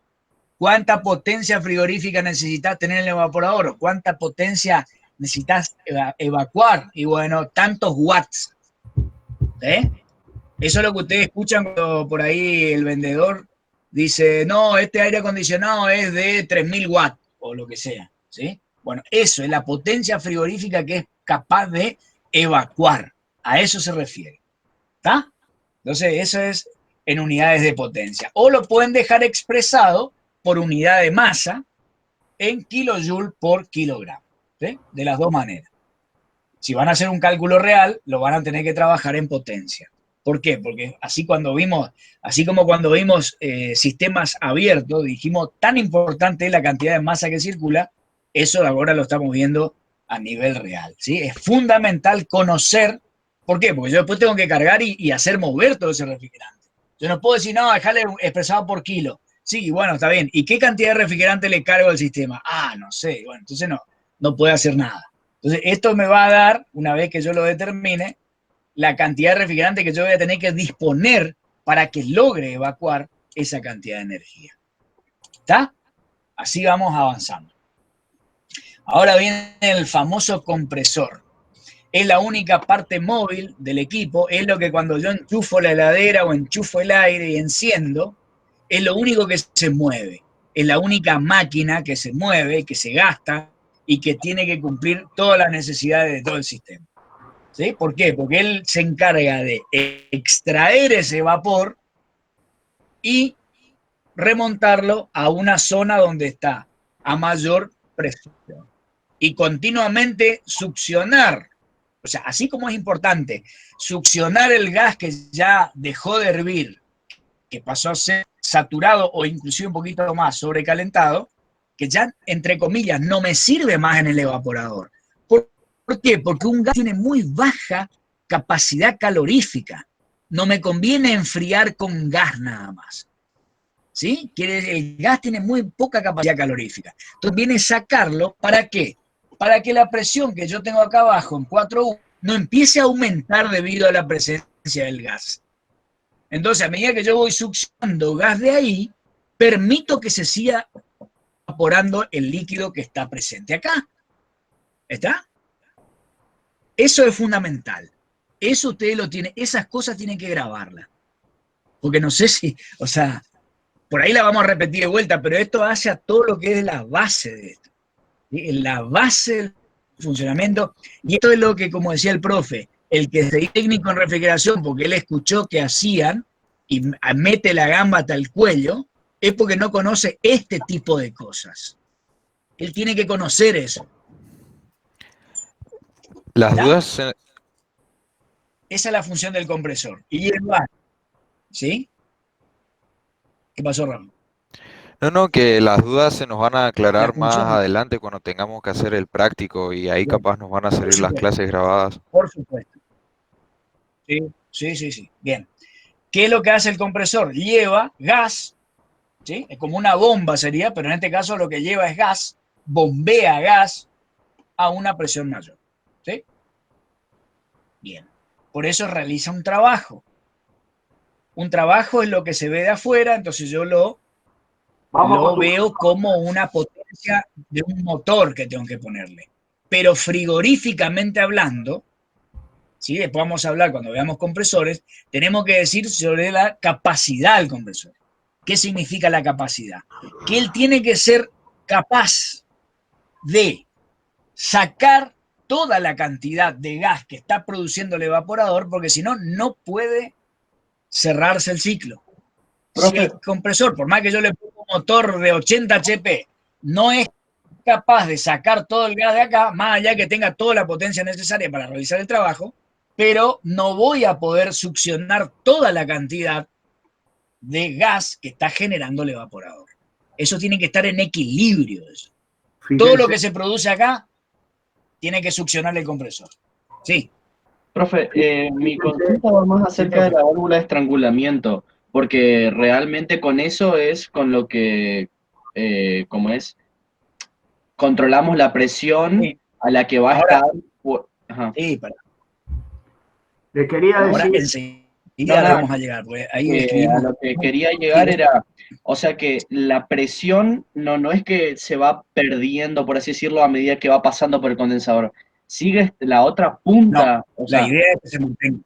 [SPEAKER 1] cuánta potencia frigorífica necesitas tener en el evaporador, o cuánta potencia necesitas evacuar, y bueno, tantos watts. ¿Eh? Eso es lo que ustedes escuchan cuando por ahí el vendedor dice, no, este aire acondicionado es de 3000 watts, o lo que sea, ¿sí? Bueno, eso es la potencia frigorífica que es capaz de evacuar. A eso se refiere. ¿Está? Entonces, eso es en unidades de potencia. O lo pueden dejar expresado por unidad de masa en kilojoule por kilogramo. ¿Sí? De las dos maneras. Si van a hacer un cálculo real, lo van a tener que trabajar en potencia. ¿Por qué? Porque así como cuando vimos sistemas abiertos, dijimos, tan importante es la cantidad de masa que circula, eso ahora lo estamos viendo a nivel real, ¿sí? Es fundamental conocer, ¿por qué? Porque yo después tengo que cargar y hacer mover todo ese refrigerante. Yo no puedo decir, no, dejarle expresado por kilo. Sí, bueno, está bien. ¿Y qué cantidad de refrigerante le cargo al sistema? Ah, no sé. Bueno, entonces no puede hacer nada. Entonces, esto me va a dar, una vez que yo lo determine, la cantidad de refrigerante que yo voy a tener que disponer para que logre evacuar esa cantidad de energía. ¿Está? Así vamos avanzando. Ahora viene el famoso compresor. Es la única parte móvil del equipo, es lo que cuando yo enchufo la heladera o enchufo el aire y enciendo, es lo único que se mueve. Es la única máquina que se mueve, que se gasta y que tiene que cumplir todas las necesidades de todo el sistema. ¿Sí? ¿Por qué? Porque él se encarga de extraer ese vapor y remontarlo a una zona donde está a mayor presión. Y continuamente succionar, o sea, así como es importante succionar el gas que ya dejó de hervir, que pasó a ser saturado o inclusive un poquito más sobrecalentado, que ya, entre comillas, no me sirve más en el evaporador. ¿Por qué? Porque un gas tiene muy baja capacidad calorífica. No me conviene enfriar con gas nada más. ¿Sí? El gas tiene muy poca capacidad calorífica. Entonces viene sacarlo, ¿para qué? Para que la presión que yo tengo acá abajo en 4U no empiece a aumentar debido a la presencia del gas. Entonces, a medida que yo voy succionando gas de ahí, permito que se siga evaporando el líquido que está presente acá. ¿Está? Eso es fundamental. Eso ustedes lo tienen, esas cosas tienen que grabarlas. Porque no sé si, o sea, por ahí la vamos a repetir de vuelta, pero esto hace a todo lo que es la base de esto. ¿Sí? La base del funcionamiento. Y esto es lo que, como decía el profe, el que es técnico en refrigeración, porque él escuchó que hacían y mete la gamba hasta el cuello, es porque no conoce este tipo de cosas. Él tiene que conocer eso.
[SPEAKER 8] Las
[SPEAKER 1] ¿Está?
[SPEAKER 8] dudas,
[SPEAKER 1] Esa es la función del compresor. Y el gas, ¿sí? ¿Qué pasó, Ramón?
[SPEAKER 8] no, que las dudas se nos van a
[SPEAKER 1] La
[SPEAKER 8] aclarar más
[SPEAKER 1] función,
[SPEAKER 8] adelante cuando tengamos que hacer el práctico y ahí
[SPEAKER 1] bien,
[SPEAKER 8] capaz nos van a
[SPEAKER 1] por
[SPEAKER 8] servir las
[SPEAKER 1] supuesto,
[SPEAKER 8] clases grabadas.
[SPEAKER 1] por supuesto. Sí. Bien. ¿Qué es lo que hace el compresor? Lleva gas, ¿sí? Es como una bomba sería, pero en este caso lo que lleva es gas, bombea gas a una presión mayor, ¿sí? Bien. Por eso realiza un trabajo. Un trabajo es lo que se ve de afuera, entonces yo lo veo como una potencia de un motor que tengo que ponerle. Pero frigoríficamente hablando, ¿sí? Después vamos a hablar cuando veamos compresores, tenemos que decir sobre la capacidad del compresor. ¿Qué significa la capacidad? Que él tiene que ser capaz de sacar toda la cantidad de gas que está produciendo el evaporador, porque si no, no puede cerrarse el ciclo. Si el compresor, por más que yo le ponga un motor de 80 HP, no es capaz de sacar todo el gas de acá, más allá que tenga toda la potencia necesaria para realizar el trabajo, pero no voy a poder succionar toda la cantidad de gas que está generando el evaporador. Eso tiene que estar en equilibrio. Eso. Todo lo que se produce acá tiene que succionar el compresor. Sí.
[SPEAKER 4] Profe, mi consulta va más acerca de la válvula de estrangulamiento, porque realmente con eso es con lo que, como es, controlamos la presión
[SPEAKER 1] Sí.
[SPEAKER 4] a la que va a
[SPEAKER 1] Ahora,
[SPEAKER 4] estar. Ajá.
[SPEAKER 3] Le quería
[SPEAKER 1] ahora
[SPEAKER 3] decir,
[SPEAKER 1] Y
[SPEAKER 4] No,
[SPEAKER 1] ahora
[SPEAKER 4] nada,
[SPEAKER 1] vamos a llegar, pues ahí
[SPEAKER 4] a
[SPEAKER 1] escribimos.
[SPEAKER 4] lo que quería llegar era, o sea que la presión no es que se va perdiendo, por así decirlo, a medida que va pasando por el condensador. Sigue la otra
[SPEAKER 1] No,
[SPEAKER 4] punta, o
[SPEAKER 1] la
[SPEAKER 4] sea,
[SPEAKER 1] idea es que se mantenga.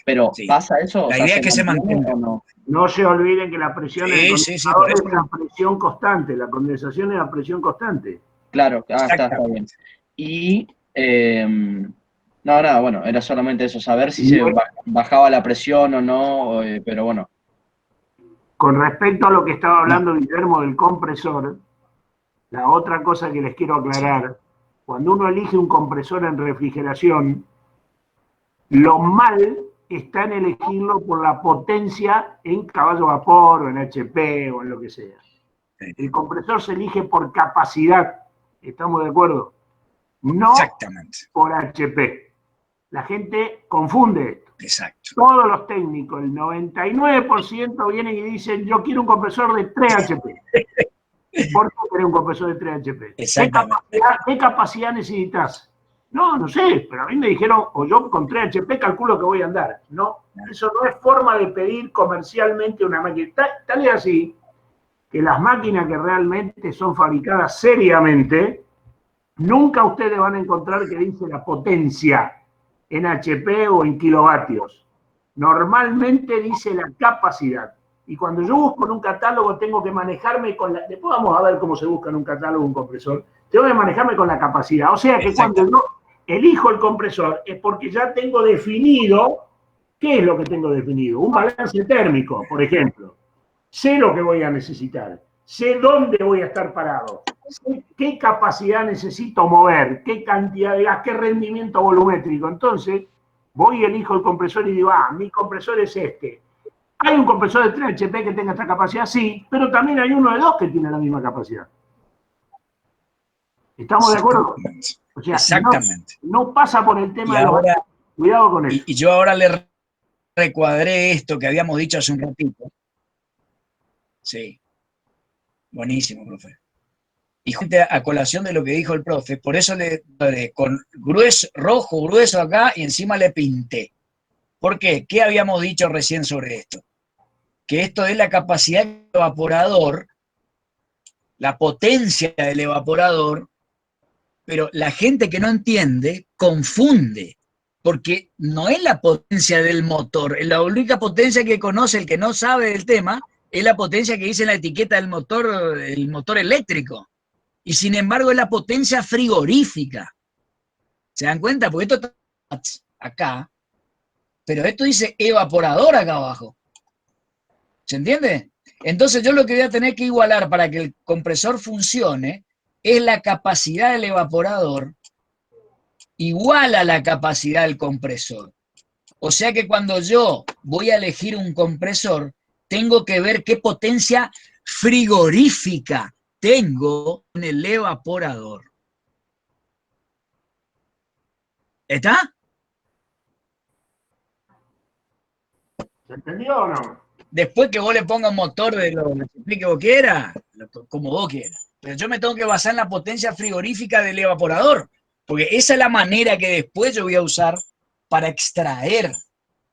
[SPEAKER 4] pero
[SPEAKER 1] Sí.
[SPEAKER 4] ¿pasa eso? O
[SPEAKER 1] La
[SPEAKER 4] sea,
[SPEAKER 1] idea
[SPEAKER 4] ¿se
[SPEAKER 1] es que se
[SPEAKER 4] mantiene
[SPEAKER 1] mantenga.
[SPEAKER 4] o no?
[SPEAKER 3] No se olviden que la presión en el
[SPEAKER 1] Sí, sí, por
[SPEAKER 3] condensador
[SPEAKER 1] eso.
[SPEAKER 3] es la presión constante, la condensación es la presión constante.
[SPEAKER 4] Claro, está bien.
[SPEAKER 1] Exactamente.
[SPEAKER 4] Y, no, nada, bueno, era solamente eso, saber si se bajaba la presión o no, pero bueno.
[SPEAKER 3] Con respecto a lo que estaba
[SPEAKER 1] No,
[SPEAKER 3] hablando Guillermo del compresor, la otra cosa que les quiero aclarar, cuando uno elige un compresor en refrigeración, lo mal está en elegirlo por la potencia en caballo vapor o en HP o en lo que sea. El compresor se elige por capacidad, ¿estamos de acuerdo? No
[SPEAKER 1] exactamente.
[SPEAKER 3] por HP. La gente confunde esto.
[SPEAKER 1] Exacto.
[SPEAKER 3] Todos los técnicos, el 99% vienen y dicen, yo quiero un compresor de 3 HP. ¿Por qué querés un compresor de 3 HP?
[SPEAKER 1] Exactamente.
[SPEAKER 3] ¿Qué capacidad necesitas? No sé, pero a mí me dijeron, o yo con 3 HP calculo que voy a andar. No, eso no es forma de pedir comercialmente una máquina. Tal es así que las máquinas que realmente son fabricadas seriamente, nunca ustedes van a encontrar que dice la potencia en HP o en kilovatios. Normalmente dice la capacidad. Y cuando yo busco en un catálogo tengo que manejarme con la... Después vamos a ver cómo se busca en un catálogo un compresor. Tengo que manejarme con la capacidad. O sea que cuando yo elijo el compresor es porque ya tengo definido... ¿Qué es lo que tengo definido? Un balance térmico, por ejemplo. Sé lo que voy a necesitar. Sé dónde voy a estar parado. Sé qué capacidad necesito mover, qué cantidad de gas, qué rendimiento volumétrico. Entonces, voy y elijo el compresor y digo, mi compresor es este. ¿Hay un compresor de 3 HP que tenga esta capacidad? Sí, pero también hay uno de 2 que tiene la misma capacidad. ¿Estamos de acuerdo? O sea,
[SPEAKER 1] Exactamente.
[SPEAKER 3] no pasa por el tema
[SPEAKER 1] y
[SPEAKER 3] de los...
[SPEAKER 1] ahora,
[SPEAKER 3] Cuidado con eso.
[SPEAKER 1] Y yo ahora le recuadré esto que habíamos dicho hace un ratito. Sí. Buenísimo, profe. Y junto a colación de lo que dijo el profe, por eso le con grueso, rojo grueso acá y encima le pinté. ¿Por qué? ¿Qué habíamos dicho recién sobre esto? Que esto es la capacidad del evaporador, la potencia del evaporador, pero la gente que no entiende confunde, porque no es la potencia del motor, la única potencia que conoce el que no sabe del tema es la potencia que dice en la etiqueta del motor, el motor eléctrico. Y sin embargo es la potencia frigorífica. ¿Se dan cuenta? Porque esto está acá, pero esto dice evaporador acá abajo. ¿Se entiende? Entonces yo lo que voy a tener que igualar para que el compresor funcione es la capacidad del evaporador igual a la capacidad del compresor. O sea que cuando yo voy a elegir un compresor, tengo que ver qué potencia frigorífica tengo en el evaporador. ¿Está?
[SPEAKER 3] ¿Se entendió o no?
[SPEAKER 1] Después que vos le pongas un motor de lo que vos quieras, como vos quieras. Pero yo me tengo que basar en la potencia frigorífica del evaporador, porque esa es la manera que después yo voy a usar para extraer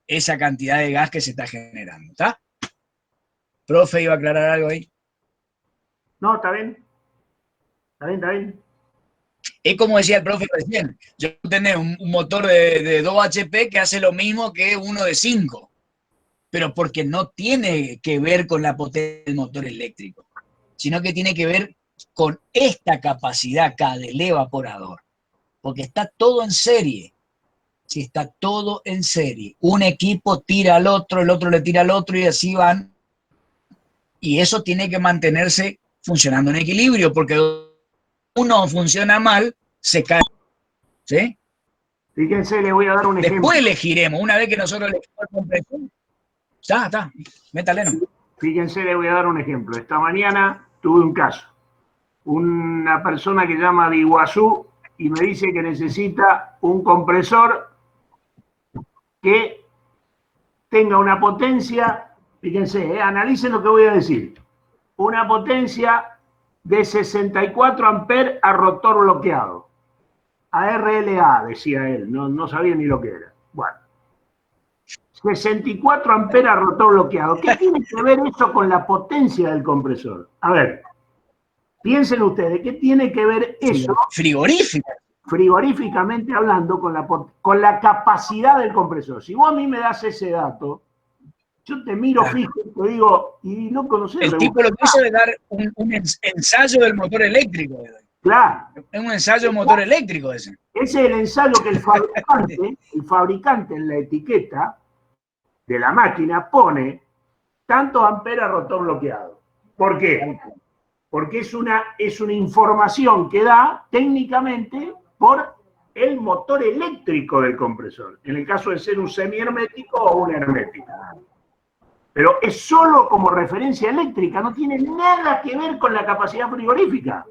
[SPEAKER 1] esa cantidad de gas que se está generando. ¿Está? Profe, ¿iba a aclarar algo ahí?
[SPEAKER 3] No, está bien. Está bien, está bien.
[SPEAKER 1] Es como decía el profe recién, yo tengo un motor de 2 HP que hace lo mismo que uno de 5, pero porque no tiene que ver con la potencia del motor eléctrico, sino que tiene que ver con esta capacidad acá del evaporador, porque está todo en serie. Si está todo en serie, un equipo tira al otro, el otro le tira al otro y así van, y eso tiene que mantenerse funcionando en equilibrio, porque uno funciona mal, se cae. ¿Sí?
[SPEAKER 3] Fíjense, les voy a dar un ejemplo.
[SPEAKER 1] Después elegiremos, una vez que nosotros elegimos el compresor. Está, métale.
[SPEAKER 3] Fíjense, les voy a dar un ejemplo. Esta mañana tuve un caso. Una persona que llama de Iguazú y me dice que necesita un compresor que tenga una potencia, fíjense, analicen lo que voy a decir, una potencia de 64 amperes a rotor bloqueado. ARLA, decía él, no sabía ni lo que era. Bueno, 64 amperes rotor bloqueado. ¿Qué tiene que ver eso con la potencia del compresor? A ver, piensen ustedes, ¿qué tiene que ver eso?
[SPEAKER 1] Frigorífica.
[SPEAKER 3] Frigoríficamente hablando, con la capacidad del compresor. Si vos a mí me das ese dato, yo te miro fijo y te digo, y no conocés.
[SPEAKER 1] El tipo lo que hizo es dar un ensayo del motor eléctrico.
[SPEAKER 3] Claro.
[SPEAKER 1] Es un ensayo del motor eléctrico ese.
[SPEAKER 3] Ese es el ensayo que el fabricante en la etiqueta de la máquina pone tantos amperes rotor bloqueado. ¿Por qué? Porque es una información que da técnicamente por el motor eléctrico del compresor, en el caso de ser un semihermético o un hermético. Pero es solo como referencia eléctrica, no tiene nada que ver con la capacidad frigorífica.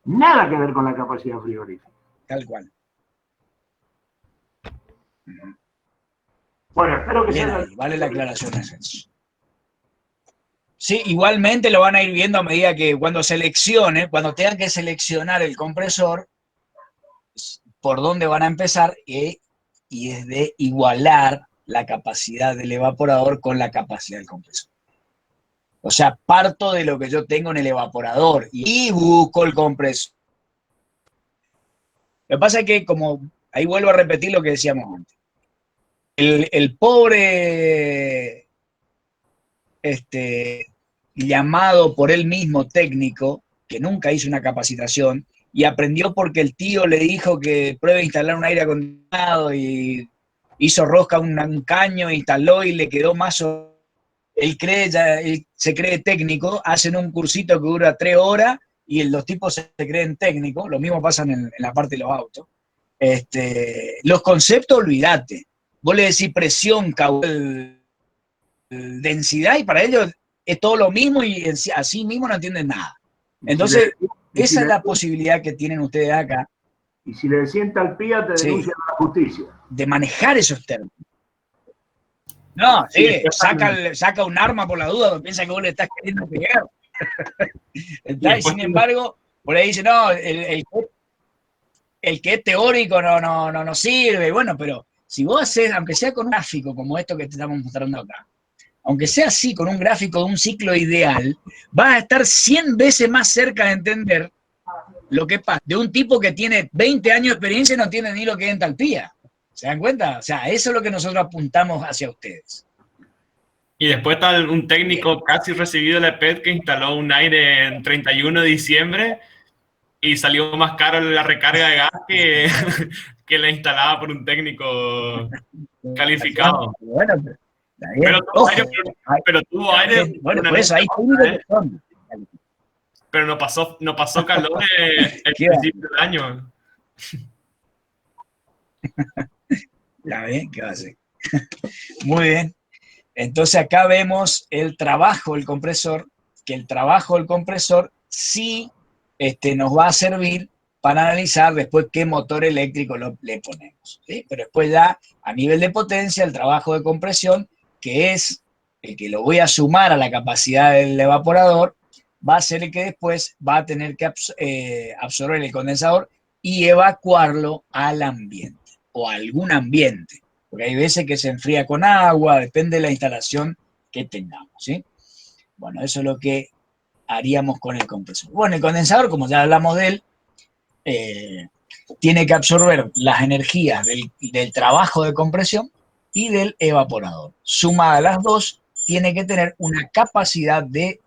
[SPEAKER 3] Nada que ver con la capacidad frigorífica.
[SPEAKER 1] Tal cual.
[SPEAKER 3] Bueno, espero que
[SPEAKER 1] Bien
[SPEAKER 3] sea...
[SPEAKER 1] ahí, vale la aclaración. Sí, igualmente lo van a ir viendo a medida que cuando tengan que seleccionar el compresor, por dónde van a empezar y es de igualar la capacidad del evaporador con la capacidad del compresor. O sea, parto de lo que yo tengo en el evaporador y busco el compresor. Lo que pasa es que, como ahí vuelvo a repetir lo que decíamos antes, el pobre llamado por él mismo técnico, que nunca hizo una capacitación, y aprendió porque el tío le dijo que pruebe a instalar un aire acondicionado y hizo rosca un caño, instaló y le quedó más... Él se cree técnico, hacen un cursito que dura 3 horas y los tipos se creen técnicos, lo mismo pasa en la parte de los autos. Los conceptos, olvídate. Vos le decís presión, caudal, densidad y para ellos es todo lo mismo y así mismo no entienden nada. Entonces, esa es la posibilidad que tienen ustedes acá.
[SPEAKER 3] Y si le decís entalpía, te denuncian a la justicia.
[SPEAKER 1] De manejar esos términos. No, sí, saca un arma por la duda, porque piensa que vos le estás queriendo pegar. Y sin embargo, por ahí dice, no, el que es teórico no sirve. Bueno, pero si vos haces, aunque sea con un gráfico como esto que te estamos mostrando acá, aunque sea así, con un gráfico de un ciclo ideal, vas a estar 100 veces más cerca de entender lo que pasa. De un tipo que tiene 20 años de experiencia y no tiene ni lo que es entalpía. ¿Se dan cuenta? O sea, eso es lo que nosotros apuntamos hacia ustedes.
[SPEAKER 6] Y después está un técnico casi recibido de la EPET que instaló un aire en 31 de diciembre y salió más caro la recarga de gas que la instalaba por un técnico calificado.
[SPEAKER 1] Bueno,
[SPEAKER 6] pero tuvo aire.
[SPEAKER 1] Bueno, por eso hay técnicos que son.
[SPEAKER 6] Pero no pasó calor el principio del año.
[SPEAKER 1] Ya ven, ¿qué va a hacer? Muy bien. Entonces acá vemos el trabajo del compresor, que el trabajo del compresor sí nos va a servir para analizar después qué motor eléctrico le ponemos, ¿sí? Pero después ya a nivel de potencia, el trabajo de compresión, que es el que lo voy a sumar a la capacidad del evaporador, va a ser el que después va a tener que absorber el condensador y evacuarlo al ambiente o a algún ambiente, porque hay veces que se enfría con agua, depende de la instalación que tengamos, ¿sí? Bueno, eso es lo que haríamos con el compresor. Bueno, el condensador, como ya hablamos de él, tiene que absorber las energías del trabajo de compresión y del evaporador. Sumada a las dos, tiene que tener una capacidad de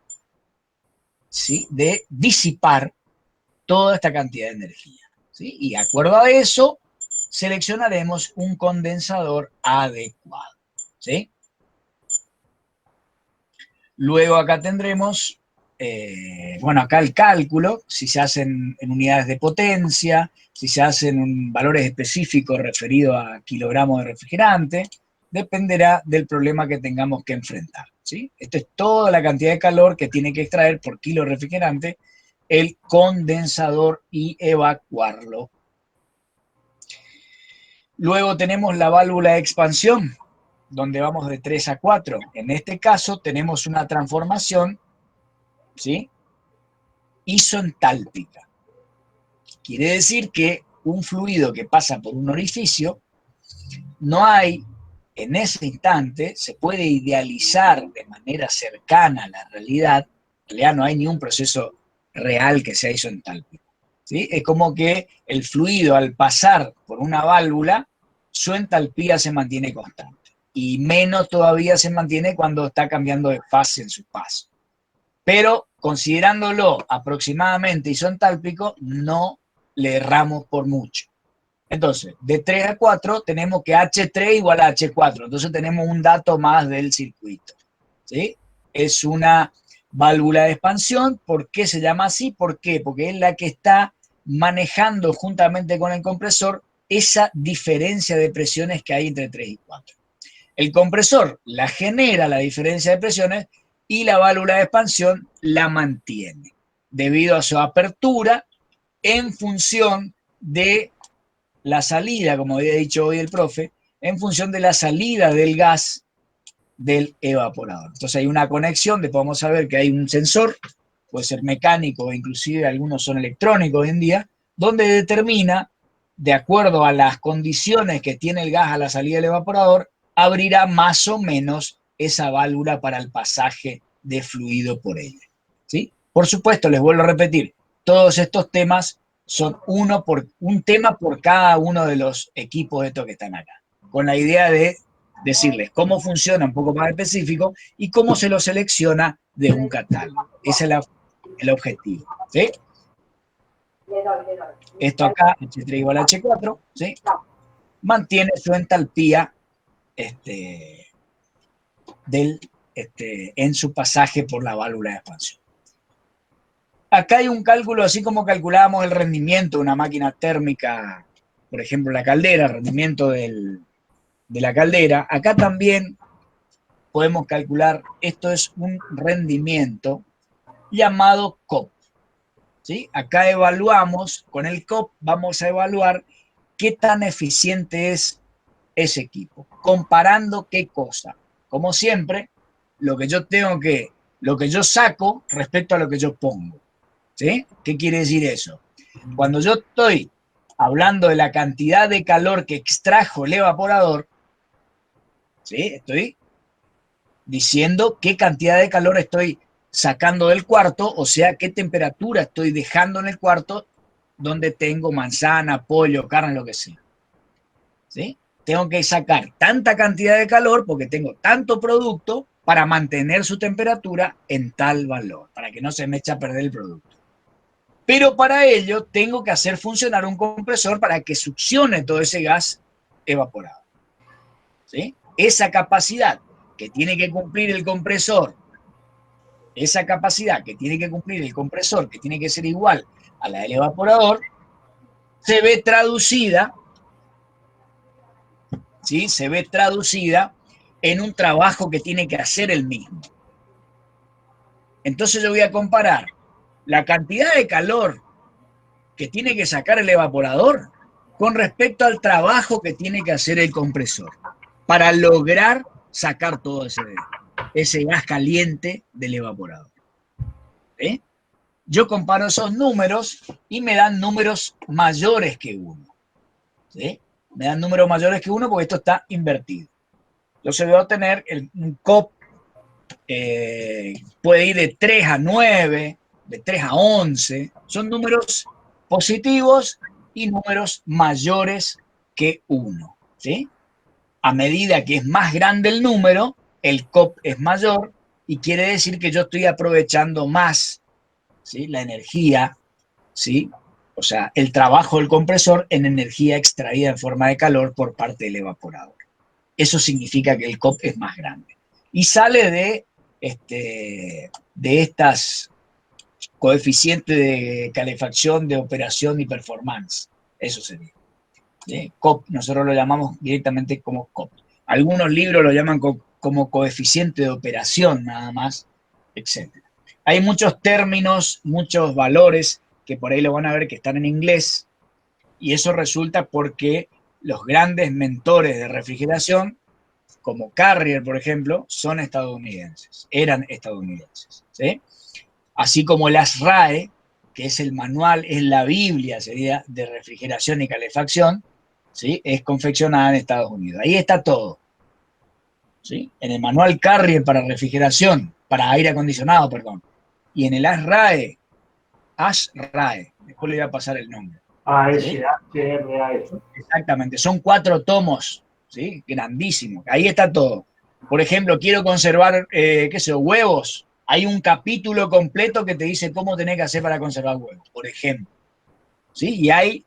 [SPEAKER 1] disipar toda esta cantidad de energía, ¿sí? Y de acuerdo a eso, seleccionaremos un condensador adecuado, ¿sí? Luego acá tendremos, bueno, acá el cálculo, si se hacen en unidades de potencia, si se hacen en valores específicos referidos a kilogramos de refrigerante, dependerá del problema que tengamos que enfrentar, ¿sí? Esto es toda la cantidad de calor que tiene que extraer por kilo de refrigerante el condensador y evacuarlo. Luego tenemos la válvula de expansión, donde vamos de 3 a 4. En este caso tenemos una transformación, ¿sí?, isoentálpica. Quiere decir que un fluido que pasa por un orificio, no hay en ese instante se puede idealizar de manera cercana a la realidad. En realidad no hay ni un proceso real que sea isentálpico, ¿sí? Es como que el fluido al pasar por una válvula, su entalpía se mantiene constante. Y menos todavía se mantiene cuando está cambiando de fase en su paso. Pero considerándolo aproximadamente isentálpico, no le erramos por mucho. Entonces, de 3 a 4 tenemos que H3 igual a H4. Entonces tenemos un dato más del circuito, ¿sí? Es una válvula de expansión. ¿Por qué se llama así? ¿Por qué? Porque es la que está manejando juntamente con el compresor esa diferencia de presiones que hay entre 3 y 4. El compresor la genera, la diferencia de presiones, y la válvula de expansión la mantiene debido a su apertura en función de la salida, como había dicho hoy el profe, en función de la salida del gas del evaporador. Entonces hay una conexión, podemos saber que hay un sensor, puede ser mecánico o inclusive algunos son electrónicos hoy en día, donde determina, de acuerdo a las condiciones que tiene el gas a la salida del evaporador, abrirá más o menos esa válvula para el pasaje de fluido por ella, ¿sí? Por supuesto, les vuelvo a repetir, todos estos temas son un tema por cada uno de los equipos de estos que están acá, con la idea de decirles cómo funciona un poco más específico y cómo se lo selecciona de un catálogo. Ese es el objetivo, ¿sí? Esto acá, H3 igual a H4, ¿sí? Mantiene su entalpía en su pasaje por la válvula de expansión. Acá hay un cálculo, así como calculábamos el rendimiento de una máquina térmica, por ejemplo la caldera, el rendimiento de la caldera. Acá también podemos calcular, esto es un rendimiento llamado COP, ¿sí? Acá evaluamos, con el COP vamos a evaluar qué tan eficiente es ese equipo, comparando qué cosa. Como siempre, lo que yo saco respecto a lo que yo pongo, ¿sí? ¿Qué quiere decir eso? Cuando yo estoy hablando de la cantidad de calor que extrajo el evaporador, ¿sí? Estoy diciendo qué cantidad de calor estoy sacando del cuarto, o sea, qué temperatura estoy dejando en el cuarto donde tengo manzana, pollo, carne, lo que sea, ¿sí? Tengo que sacar tanta cantidad de calor porque tengo tanto producto para mantener su temperatura en tal valor, para que no se me eche a perder el producto. Pero para ello tengo que hacer funcionar un compresor para que succione todo ese gas evaporado, ¿sí? Esa capacidad que tiene que cumplir el compresor, esa capacidad que tiene que cumplir el compresor, que tiene que ser igual a la del evaporador, se ve traducida, ¿sí? Se ve traducida en un trabajo que tiene que hacer el mismo. Entonces yo voy a comparar la cantidad de calor que tiene que sacar el evaporador con respecto al trabajo que tiene que hacer el compresor para lograr sacar todo ese gas caliente del evaporador. ¿Eh? Yo comparo esos números y me dan números mayores que 1. ¿Sí? Me dan números mayores que 1 porque esto está invertido. Entonces voy a obtener un COP, puede ir de 3 a 9, de 3 a 11. Son números positivos y números mayores que 1. ¿Sí? A medida que es más grande el número, el COP es mayor y quiere decir que yo estoy aprovechando más, ¿sí? La energía, ¿sí? O sea, el trabajo del compresor en energía extraída en forma de calor por parte del evaporador. Eso significa que el COP es más grande. Y sale de estas coeficientes de calefacción, de operación y performance. Eso sería. COP, nosotros lo llamamos directamente como COP. Algunos libros lo llaman como coeficiente de operación nada más, etc. Hay muchos términos, muchos valores que por ahí lo van a ver que están en inglés y eso resulta porque los grandes mentores de refrigeración, como Carrier, por ejemplo, son estadounidenses, eran estadounidenses, ¿sí? Así como las RAE, que es el manual, es la Biblia, sería, de refrigeración y calefacción, ¿sí? Es confeccionada en Estados Unidos. Ahí está todo. ¿sí? En el manual Carrier para refrigeración, para aire acondicionado, perdón. Y en el ASRAE, después le voy a pasar el nombre. ¿Sí?
[SPEAKER 3] ASHRAE.
[SPEAKER 1] Exactamente, son 4 tomos, ¿sí? Grandísimos. Ahí está todo. Por ejemplo, quiero conservar, qué sé yo, huevos. Hay un capítulo completo que te dice cómo tenés que hacer para conservar huevos, por ejemplo. ¿Sí? Y hay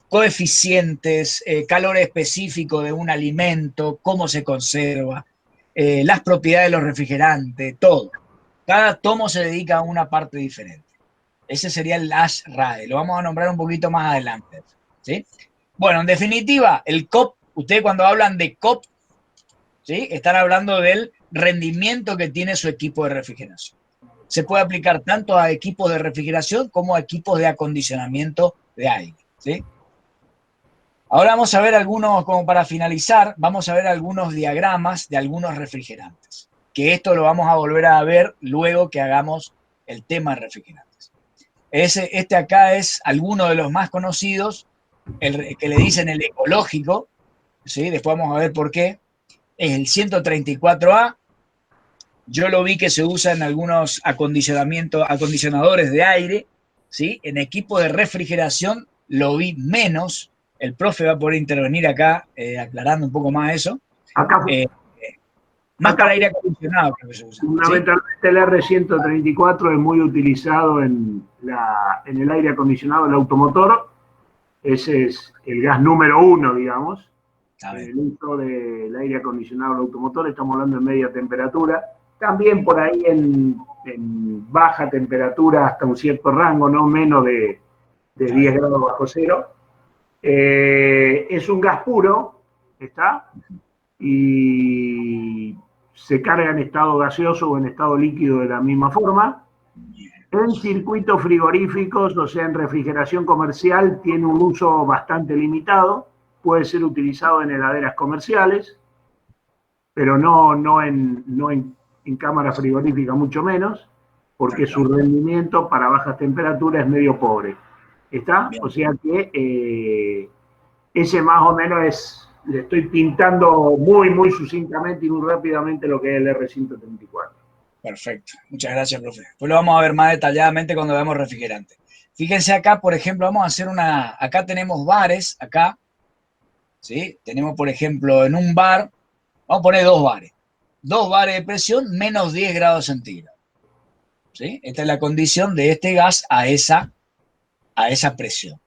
[SPEAKER 1] coeficientes, calor específico de un alimento, cómo se conserva, las propiedades de los refrigerantes, todo. Cada tomo se dedica a una parte diferente. Ese sería el ASRAE. Lo vamos a nombrar un poquito más adelante. ¿Sí? Bueno, en definitiva, el COP, ustedes cuando hablan de COP, ¿sí? Están hablando del rendimiento que tiene su equipo de refrigeración. Se puede aplicar tanto a equipos de refrigeración como a equipos de acondicionamiento de aire. ¿Sí? Ahora vamos a ver algunos, como para finalizar, vamos a ver algunos diagramas de algunos refrigerantes, que esto lo vamos a volver a ver luego que hagamos el tema de refrigerantes. Este acá es alguno de los más conocidos, el que le dicen el ecológico, ¿sí? Después vamos a ver por qué. Es el 134A. Yo lo vi que se usa en algunos acondicionadores de aire, ¿sí? En equipos de refrigeración lo vi menos. El profe va a poder intervenir acá aclarando un poco más eso.
[SPEAKER 3] Acá,
[SPEAKER 1] más
[SPEAKER 3] acá
[SPEAKER 1] para aire acondicionado creo que se usa.
[SPEAKER 3] Fundamentalmente, ¿sí? El R134 es muy utilizado en el aire acondicionado del automotor. Ese es el gas número 1, digamos. El uso del aire acondicionado del automotor, estamos hablando de media temperatura. También por ahí en baja temperatura hasta un cierto rango, no menos de 10 grados bajo cero. Es un gas puro, ¿está? Y se carga en estado gaseoso o en estado líquido de la misma forma. En circuitos frigoríficos, o sea, en refrigeración comercial, tiene un uso bastante limitado. Puede ser utilizado en heladeras comerciales, pero no en cámaras frigoríficas, mucho menos, porque su rendimiento para bajas temperaturas es medio pobre. ¿Está? Bien. O sea que ese más o menos le estoy pintando muy sucintamente y muy rápidamente lo que es el R134.
[SPEAKER 1] Perfecto, muchas gracias, profe. Pues lo vamos a ver más detalladamente cuando veamos refrigerante. Fíjense acá, por ejemplo, vamos a hacer acá tenemos bares, acá, ¿sí? Tenemos, por ejemplo, en un bar, vamos a poner 2 bares. 2 bares de presión, menos 10 grados centígrados. ¿Sí? Esta es la condición de este gas a esa presión.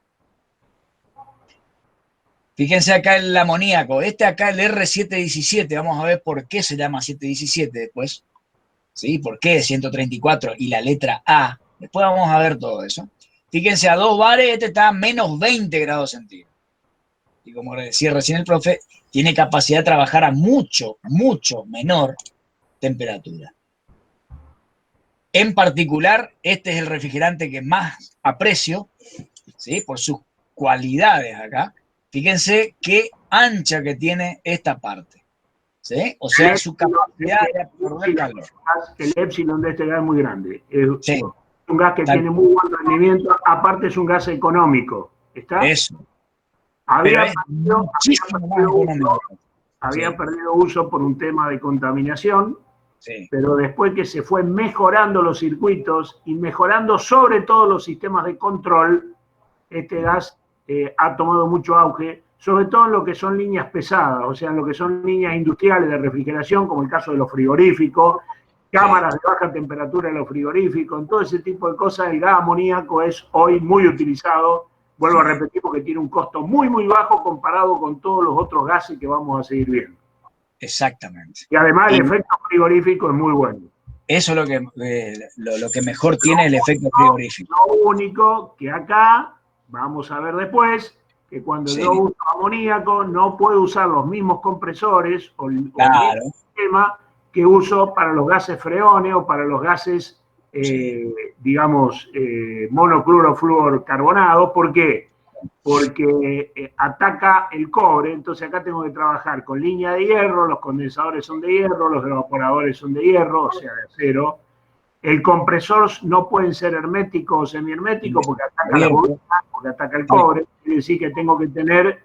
[SPEAKER 1] Fíjense acá el amoníaco. Acá el R717, vamos a ver por qué se llama 717 después. ¿Sí? ¿Por qué 134 y la letra A? Después vamos a ver todo eso. Fíjense, a 2 bares este está a menos 20 grados centígrados. Y como decía recién el profe, tiene capacidad de trabajar a mucho menor temperatura. En particular, este es el refrigerante que más aprecio, ¿sí? Por sus cualidades acá. Fíjense qué ancha que tiene esta parte. ¿Sí? O sea, su capacidad de absorber calor.
[SPEAKER 3] El épsilon de este gas es muy grande. Es un gas que tiene muy buen rendimiento. Aparte es un gas económico. ¿Está?
[SPEAKER 1] Eso.
[SPEAKER 3] Había perdido uso por un tema de contaminación. Sí. Pero después que se fue mejorando los circuitos y mejorando sobre todo los sistemas de control, este gas ha tomado mucho auge, sobre todo en lo que son líneas pesadas, o sea, en lo que son líneas industriales de refrigeración, como el caso de los frigoríficos, cámaras de baja temperatura en los frigoríficos, en todo ese tipo de cosas. El gas amoníaco es hoy muy utilizado, vuelvo a repetir, porque tiene un costo muy bajo comparado con todos los otros gases que vamos a seguir viendo.
[SPEAKER 1] Exactamente.
[SPEAKER 3] Y además el efecto frigorífico es muy bueno.
[SPEAKER 1] Eso es lo que mejor tiene el efecto frigorífico.
[SPEAKER 3] Lo único que acá, vamos a ver después, que cuando yo uso amoníaco no puedo usar los mismos compresores o el mismo sistema que uso para los gases freones o para los gases, digamos, monoclorofluorcarbonados. ¿Por qué? Porque ataca el cobre. Entonces acá tengo que trabajar con línea de hierro, los condensadores son de hierro, los evaporadores son de hierro, o sea, de acero. El compresor no pueden ser herméticos o semiherméticos porque ataca la bobina, porque ataca el cobre. Quiere decir que tengo que tener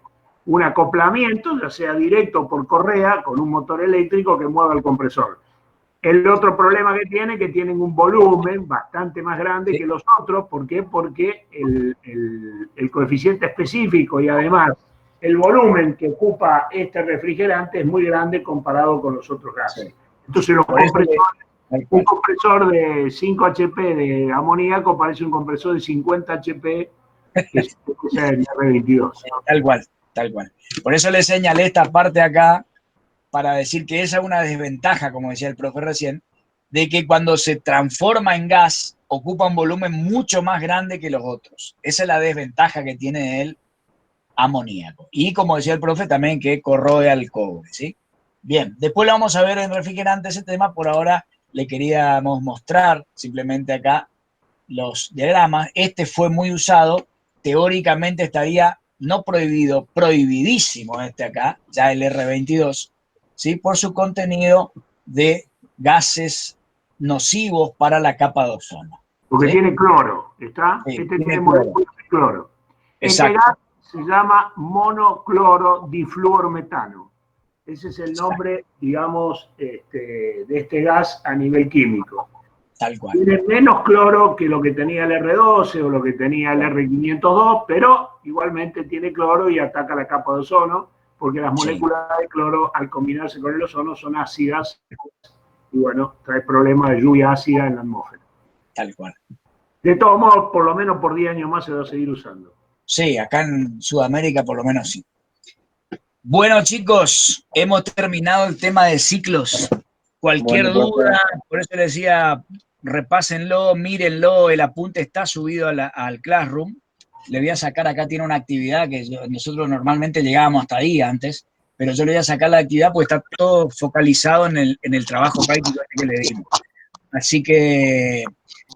[SPEAKER 3] un acoplamiento, ya sea directo o por correa, con un motor eléctrico que mueva el compresor. El otro problema que tienen un volumen bastante más grande que los otros. ¿Por qué? Porque el coeficiente específico y además el volumen que ocupa este refrigerante es muy grande comparado con los otros gases. Entonces un compresor de 5 HP de amoníaco parece un compresor de 50 HP que es el R22.
[SPEAKER 1] Tal cual, tal cual. Por eso le señalé esta parte acá, para decir que esa es una desventaja, como decía el profe recién, de que cuando se transforma en gas, ocupa un volumen mucho más grande que los otros. Esa es la desventaja que tiene el amoníaco. Y como decía el profe, también que corroe al cobre, ¿sí? Bien, después lo vamos a ver en refrigerante ese tema. Por ahora le queríamos mostrar simplemente acá los diagramas. Este fue muy usado. Teóricamente estaría no prohibido, prohibidísimo este acá, ya el R22, ¿sí? Por su contenido de gases nocivos para la capa de ozono.
[SPEAKER 3] Porque
[SPEAKER 1] ¿sí?
[SPEAKER 3] tiene cloro, ¿está?
[SPEAKER 1] Sí,
[SPEAKER 3] este
[SPEAKER 1] tiene
[SPEAKER 3] tiene moléculas de cloro.
[SPEAKER 1] Exacto.
[SPEAKER 3] Este gas se llama monocloro difluormetano. Ese es el nombre, digamos, de este gas a nivel químico.
[SPEAKER 1] Tal cual.
[SPEAKER 3] Tiene menos cloro que lo que tenía el R12 o lo que tenía el R502, pero igualmente tiene cloro y ataca la capa de ozono, porque las moléculas de cloro, al combinarse con el ozono, son ácidas y, bueno, trae problemas de lluvia ácida en la atmósfera.
[SPEAKER 1] Tal cual.
[SPEAKER 3] De todos modos, por lo menos por 10 años más se va a seguir usando.
[SPEAKER 1] Sí, acá en Sudamérica por lo menos sí. Bueno, chicos, hemos terminado el tema de ciclos. Cualquier duda, por eso les decía, repásenlo, mírenlo, el apunte está subido al Classroom. Le voy a sacar, acá tiene una actividad que nosotros normalmente llegábamos hasta ahí antes, pero yo le voy a sacar la actividad porque está todo focalizado en el trabajo práctico que le dimos. Así que,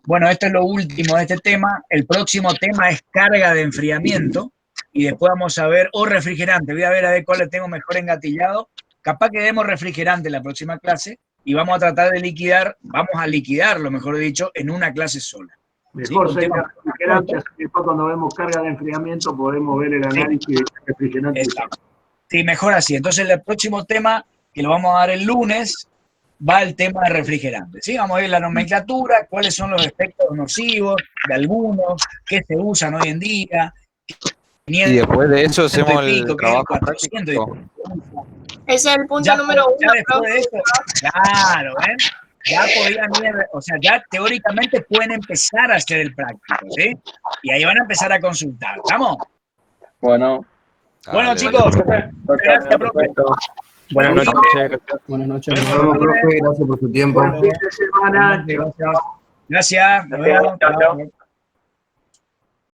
[SPEAKER 1] bueno, esto es lo último de este tema. El próximo tema es carga de enfriamiento y después vamos a ver, o refrigerante. Voy a ver cuál le tengo mejor engatillado. Capaz que demos refrigerante en la próxima clase y vamos a tratar de liquidarlo, mejor dicho, en una clase sola.
[SPEAKER 3] Mejor
[SPEAKER 1] ¿sí?
[SPEAKER 3] sería refrigerante, así que después cuando vemos carga de enfriamiento podemos ver el análisis de refrigerante.
[SPEAKER 1] Exacto. Sí, mejor así. Entonces el próximo tema, que lo vamos a dar el lunes, va el tema de refrigerante. ¿sí? Vamos a ver la nomenclatura, cuáles son los efectos nocivos de algunos, qué se usan hoy en día.
[SPEAKER 8] Y después de eso hacemos el trabajo práctico.
[SPEAKER 7] Ese es el punto
[SPEAKER 1] Ya,
[SPEAKER 7] número 1.
[SPEAKER 1] Ya después de eso, claro, ¿ven? Ya podían ir, o sea, ya teóricamente pueden empezar a hacer el práctico, ¿sí? Y ahí van a empezar a consultar, ¿estamos?
[SPEAKER 4] Bueno.
[SPEAKER 1] Bueno, chicos, gracias, profe.
[SPEAKER 2] Buenas noches.
[SPEAKER 5] Buenas noches. Nos vemos, profe. Gracias por su tiempo.
[SPEAKER 3] Buen fin de semana.
[SPEAKER 1] Gracias. Nos vemos.
[SPEAKER 2] Chao.